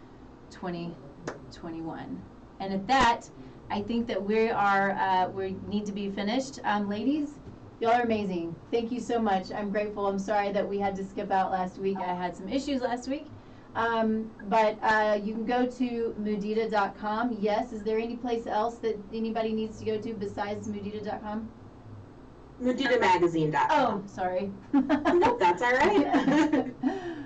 2021. And at that, I think that we need to be finished. Ladies, y'all are amazing. Thank you so much. I'm grateful. I'm sorry that we had to skip out last week. I had some issues last week. But you can go to mudita.com. Yes, is there any place else that anybody needs to go to besides mudita.com? MuditaMagazine.com. Oh, sorry. Nope, that's all right.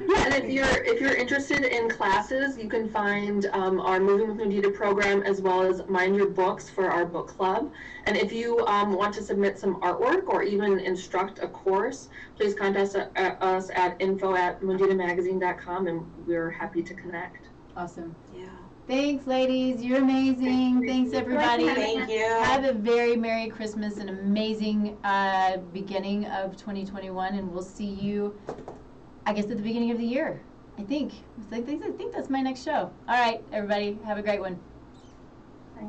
Yeah, and if you're interested in classes, you can find our Moving with Mudita program, as well as Mind Your Books for our book club. And if you want to submit some artwork or even instruct a course, please contact us at info@muditamagazine.com, and we're happy to connect. Awesome. Yeah. Thanks, ladies. You're amazing. Thanks, everybody. Thank you. Have a very Merry Christmas, an amazing beginning of 2021, and we'll see you, I guess, at the beginning of the year. I think that's my next show. All right, everybody, have a great one. Bye.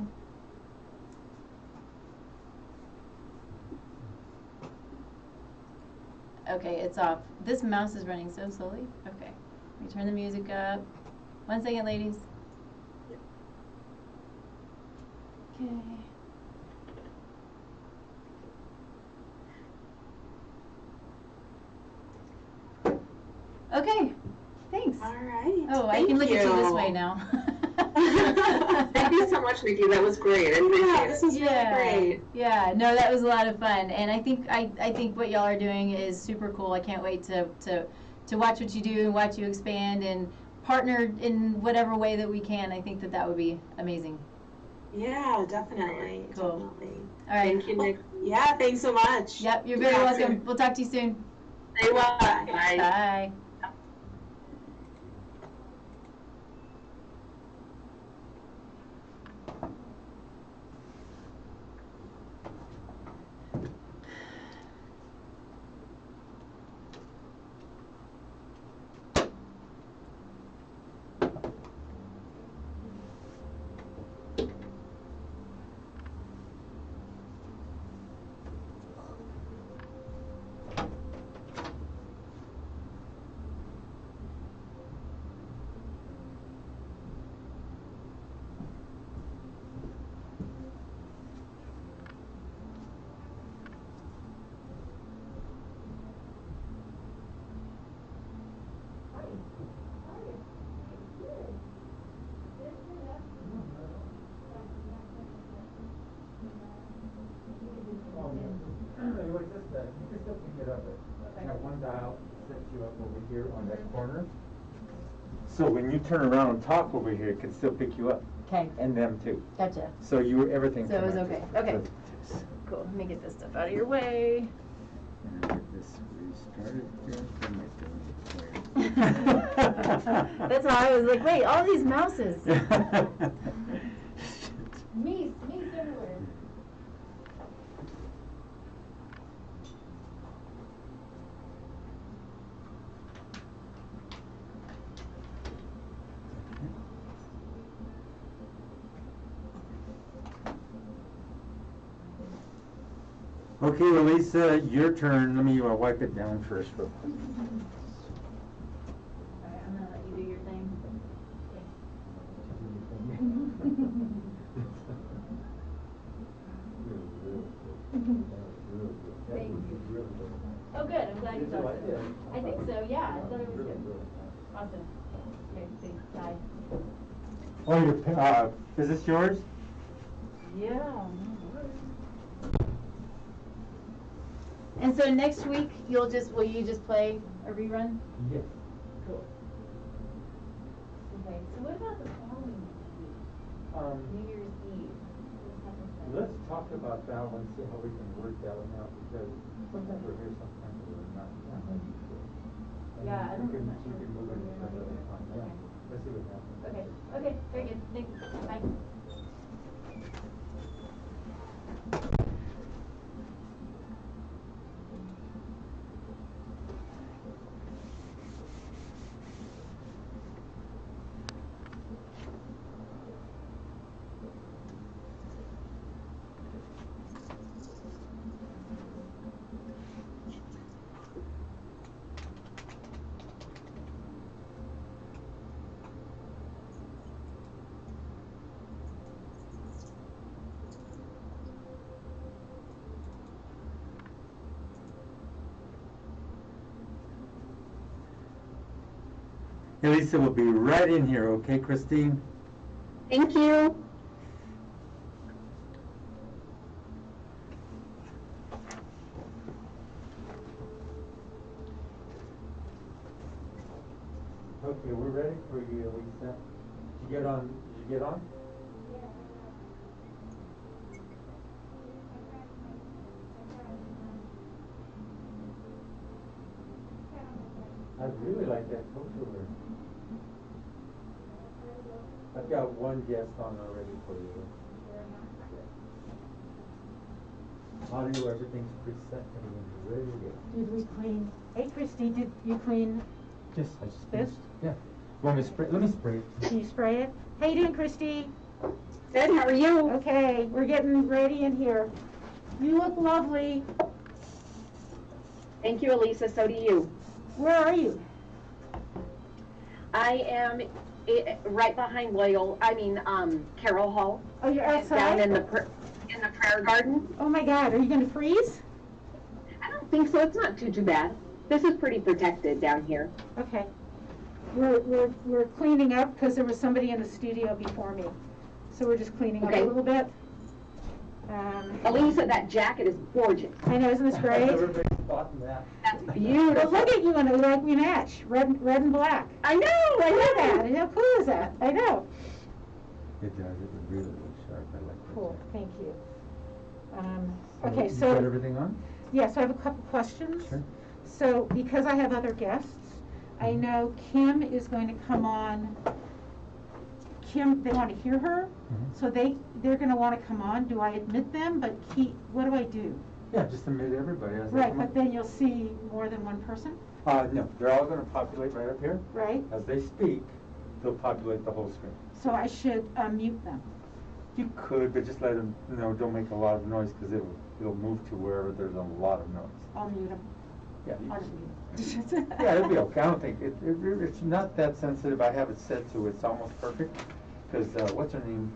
Okay, it's off. This mouse is running so slowly. Okay, let me turn the music up. 1 second, ladies. Okay. Okay, thanks. All right. Oh, I can look at you this way now. Thank you so much, Nikki. That was great. I appreciate Yeah, it. this was really great. Yeah, no, that was a lot of fun, and I think what y'all are doing is super cool. I can't wait to watch what you do and watch you expand and partner in whatever way that we can. I think that would be amazing. Yeah, definitely. Cool. Definitely. All right. Thank you, Nick. Yeah, thanks so much. Yep, you're very welcome. We'll talk to you soon. Stay well. Bye. Bye. Bye. Anyway, just you can still pick it up. I got one dial sets you up over here on that corner. So when you turn around and talk over here, it can still pick you up, Okay, and them too. gotcha. So everything. So it was connected. okay. Okay. Cool. Let me get this stuff out of your way. And get this restarted here. That's how I was like, wait, all these mouses. Meese everywhere. Okay, Elisa, your turn. Let me wipe it down first. Real quick. Alright, I'm gonna let you do your thing. Thank you. Oh, good. I'm glad you thought so. I think so. Yeah, I thought it was good. Awesome. Okay, thanks. Bye. Oh, is this yours? Yeah. And so next week will you just play a rerun? Yes. Cool. Okay. So what about the following week? New Year's Eve. What happens then? Let's talk about that one, see how we can work that one out, because sometimes we're here, sometimes we're not. Yeah, We can move it to another time. Yeah. Okay. Let's see what happens. Okay. Okay. Very good. Thanks. Bye. Elisa will be right in here, okay, Christine? Thank you. Okay, we're ready for you, Elisa. Did you get on? Did you get on? I'd really like that coach over. I've got one guest on already for you. Audio, everything's preset, everything's ready to go. Did we clean? Hey, Christy, did you clean I just this? Yeah. Want me to spray? Let me spray it. Can you spray it? How you doing, Christy? Good, how are you? Okay, we're getting ready in here. You look lovely. Thank you, Elisa, so do you. Where are you? I am right behind Carroll Hall. Oh, you're Down outside? in the prayer garden. Oh my God, are you gonna freeze? I don't think so, it's not too bad. This is pretty protected down here. Okay. We're cleaning up because there was somebody in the studio before me. So we're just cleaning up a Okay. little bit. Elisa, that jacket is gorgeous. I know, isn't this great? Everybody's spotting that. That's Well, beautiful. look at you and like we match, red and black. I know, Look I at know. that, how cool is that? I know. It does. It would really look sharp. I like that. Cool, thank you. So Okay, you so. got everything on? Yes, I have a couple questions. Sure. So, because I have other guests, I know Kim is going to come on. Kim, they want to hear her, so they're going to want to come on. Do I admit them? But what do I do? Yeah, just admit everybody. As they Right, come but up. then you'll see more than one person, No, they're all going to populate right up here. right? As they speak, they'll populate the whole screen. So I should mute them. You could, but just let them, don't make a lot of noise because it'll move to wherever there's a lot of noise. I'll mute them. Yeah, I'll just mute them. yeah, it'll be okay. I don't think it's not that sensitive. I have it set to it's almost perfect because what's her name?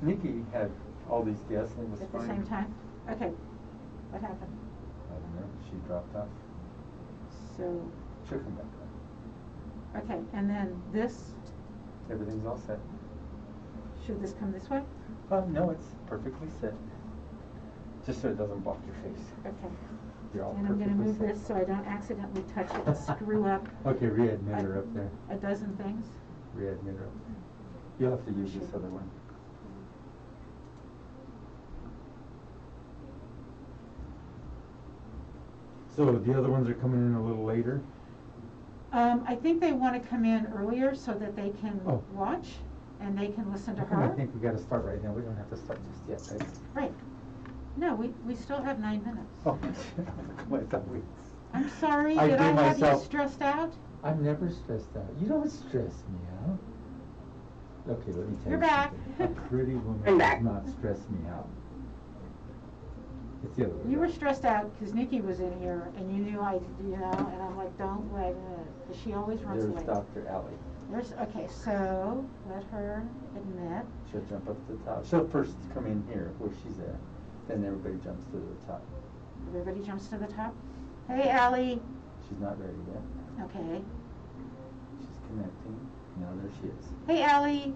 Nikki had all these guests and it was At the fine. same time? Okay. What happened? I don't know. She dropped off. So, She'll come back on. okay, and then this, Everything's all set. should this come this way? No, it's perfectly set. Just so it doesn't block your face. Okay. You're all And I'm gonna perfectly move safe. this so I don't accidentally touch it and screw up Okay, readmit her up there. a dozen things. Readmit her up there. You'll have to use this other one. So the other ones are coming in a little later? I think they wanna come in earlier so that they can Oh. watch and they can listen to How come I her. think we gotta start right now? We don't have to start just yet, right? Right. No, we still have 9 minutes. Oh, I thought we. I'm sorry, I did I gave have you myself- stressed out? I'm never stressed out. You don't stress me out. Okay, let me tell You're you back. something. A pretty woman I'm back. does not stress me out. It's the other way You were around. stressed out because Nikki was in here and you knew and I'm like, don't let her, 'cause she always runs There's late. Dr. Alley. Okay, so let her admit. She'll jump up to the top. She'll first come in here where she's at. Then everybody jumps to the top. Everybody jumps to the top. Hey, Allie. She's not ready yet. Okay. She's connecting. Now there she is. Hey, Allie.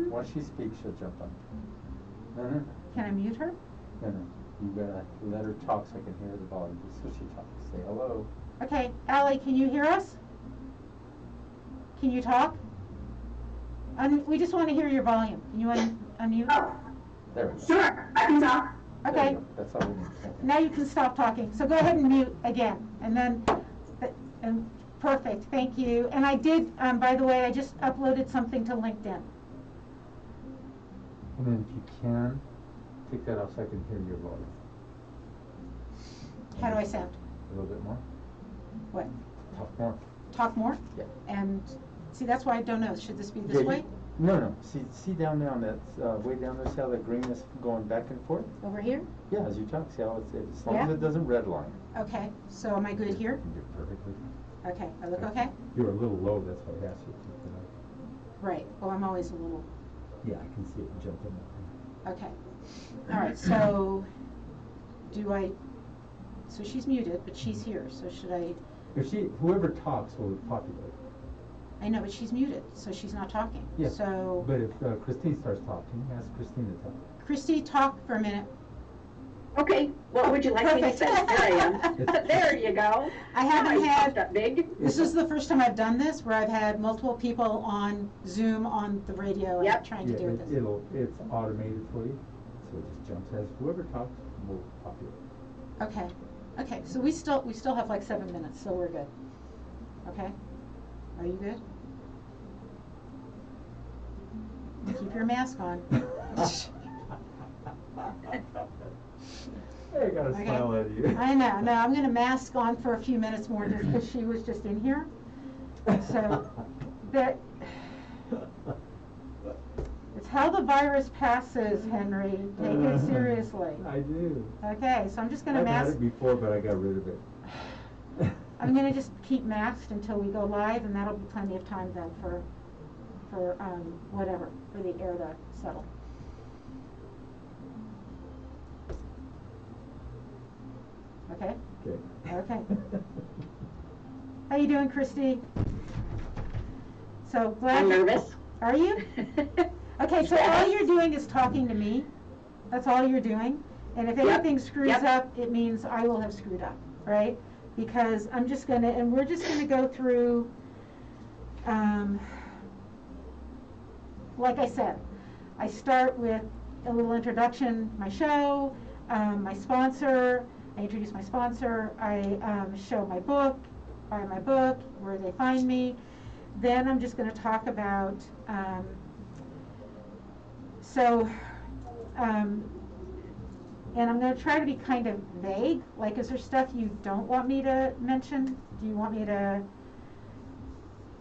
Once she speaks, she'll jump up. No. Can I mute her? No. You gotta let her talk so I can hear the volume. Just so she talks. Say hello. Okay, Allie, can you hear us? Can you talk? We just want to hear your volume. Can you unmute? Oh, There we go. sure, I can talk. There we Okay. go. That's all we need. Now you can stop talking. So go ahead and mute again. And then, perfect, thank you. And I did, by the way, I just uploaded something to LinkedIn. And then if you can, take that off so I can hear your volume. How do I sound? A little bit more. What? Talk more. Talk more? Yeah. And, see, that's why I don't know. Should this be this Yeah, way? No. See down there on that, way down there, see how the green is going back and forth? Over here? Yeah, as you talk, see how it's, as long Yeah? as it doesn't redline. Okay, so am I good here? You're perfectly. Okay, I look okay? You're a little low, that's why I asked you to keep it up. Right. Oh, I'm always a little, Yeah, I can see it jumping up. okay. All right, so so she's muted, but she's here, so should I, Whoever talks will populate. I know, but she's muted, so she's not talking. Yeah, So, but if Christine starts talking, ask Christine to talk. Christy, talk for a minute. Okay, what would you like me to say? There I am. There you go. I haven't Now I had- popped up big. This is the first time I've done this, where I've had multiple people on Zoom, on the radio, and Yep. trying to do this. It's automated for you, so it just jumps as whoever talks will populate. Okay, so we still have like 7 minutes, so we're good. Okay? Are you good? Keep your mask on. I gotta Okay. smile at you. I know, no, I'm gonna mask on for a few minutes more just because she was just in here. So, it's how the virus passes, Henry. Take it seriously. I do. Okay, so I'm just gonna I've had mask. it before, but I got rid of it. I'm gonna just keep masked until we go live, and that'll be plenty of time then for whatever, for the air to settle. Okay? Okay. Okay. How you doing, Christy? So glad. I'm nervous. Are you? Okay, so all you're doing is talking to me. That's all you're doing. And if Yep, anything screws yep. up, it means I will have screwed up, right? Because I'm just gonna, and we're just gonna go through, like I said, I start with a little introduction, my show, my sponsor, I introduce my sponsor, I show my book, buy my book, where they find me. Then I'm just gonna talk about, and I'm going to try to be kind of vague. Like, is there stuff you don't want me to mention? Do you want me to,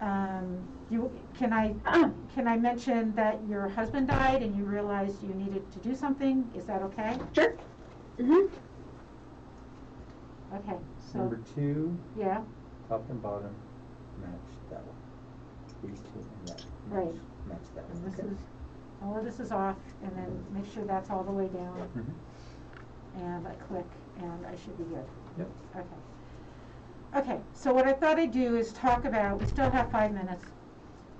can I mention that your husband died and you realized you needed to do something? Is that okay? Sure. Mm-hmm. Okay, so, Number 2, yeah, top and bottom, match that one. These two and that. Right. Match that and one. this is, all of this is off, and then make sure that's all the way down. Mhm. And I click, and I should be good. Yep. Okay. Okay, so what I thought I'd do is talk about, we still have 5 minutes,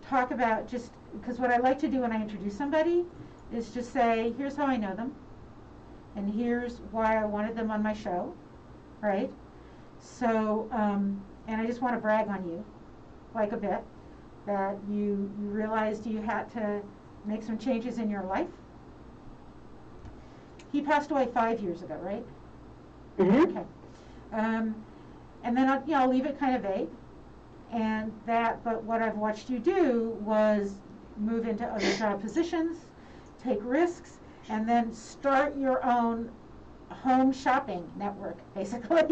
talk about just, because what I like to do when I introduce somebody is just say, here's how I know them, and here's why I wanted them on my show, right? So, and I just want to brag on you, like a bit, that you realized you had to make some changes in your life. He passed away 5 years ago, right? Mm-hmm. Okay. And then I'll leave it kind of vague. And but what I've watched you do was move into other job positions, take risks, and then start your own home shopping network, basically,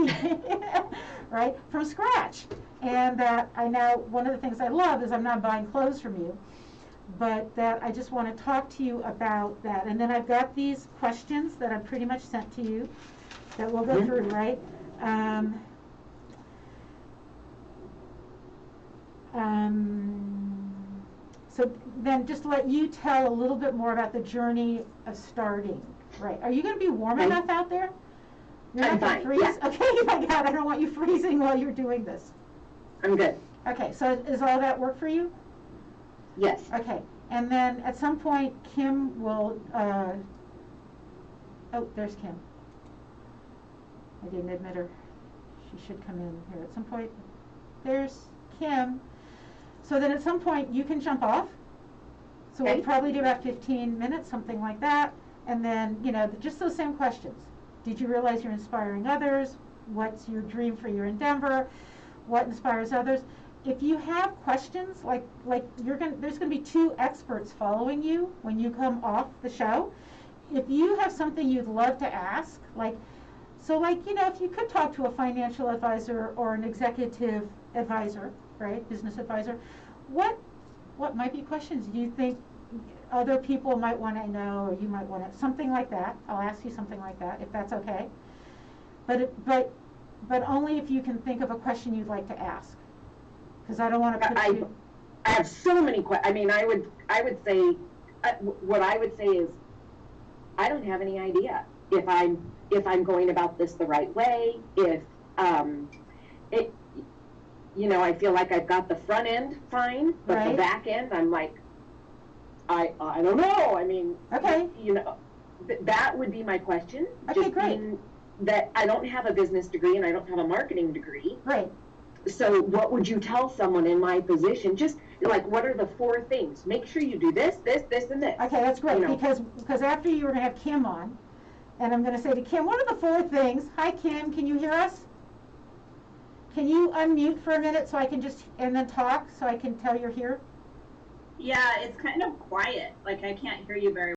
right, from scratch. And that I now, one of the things I love is I'm not buying clothes from you, but that I just want to talk to you about that. And then I've got these questions that I've pretty much sent to you that we'll go through, right? So then just let you tell a little bit more about the journey of starting, right? Are you going to be warm enough out there? You're I'm not going fine, to freeze? yeah. Okay, my God, I don't want you freezing while you're doing this. I'm good. Okay, so does all that work for you? Yes. Okay, and then at some point, Kim will, oh, there's Kim. I didn't admit her. She should come in here at some point. There's Kim. So then at some point, you can jump off. So we'll Okay. probably do about 15 minutes, something like that. And then, just those same questions. Did you realize you're inspiring others? What's your dream for your endeavor? What inspires others? If you have questions, there's gonna be 2 experts following you when you come off the show. If you have something you'd love to ask, if you could talk to a financial advisor or an executive advisor, right, business advisor, what might be questions you think other people might want to know, or you might want to, something like that. I'll ask you something like that, if that's okay. But only if you can think of a question you'd like to ask, because I don't want to put you. I have so many questions. I mean, I would say, what I would say is, I don't have any idea if I'm going about this the right way. If I feel like I've got the front end fine, but Right. the back end, I'm like, I don't know. I mean, Okay. That would be my question. Okay, just great. being that I don't have a business degree and I don't have a marketing degree. Right. So what would you tell someone in my position? Just like, what are the 4 things? Make sure you do this, this, this, and this. Okay, that's great, You know. because after you, we're going to have Kim on, and I'm going to say to Kim, what are the 4 things? Hi, Kim, can you hear us? Can you unmute for a minute so I can and then talk so I can tell you're here? Yeah, it's kind of quiet. Like, I can't hear you very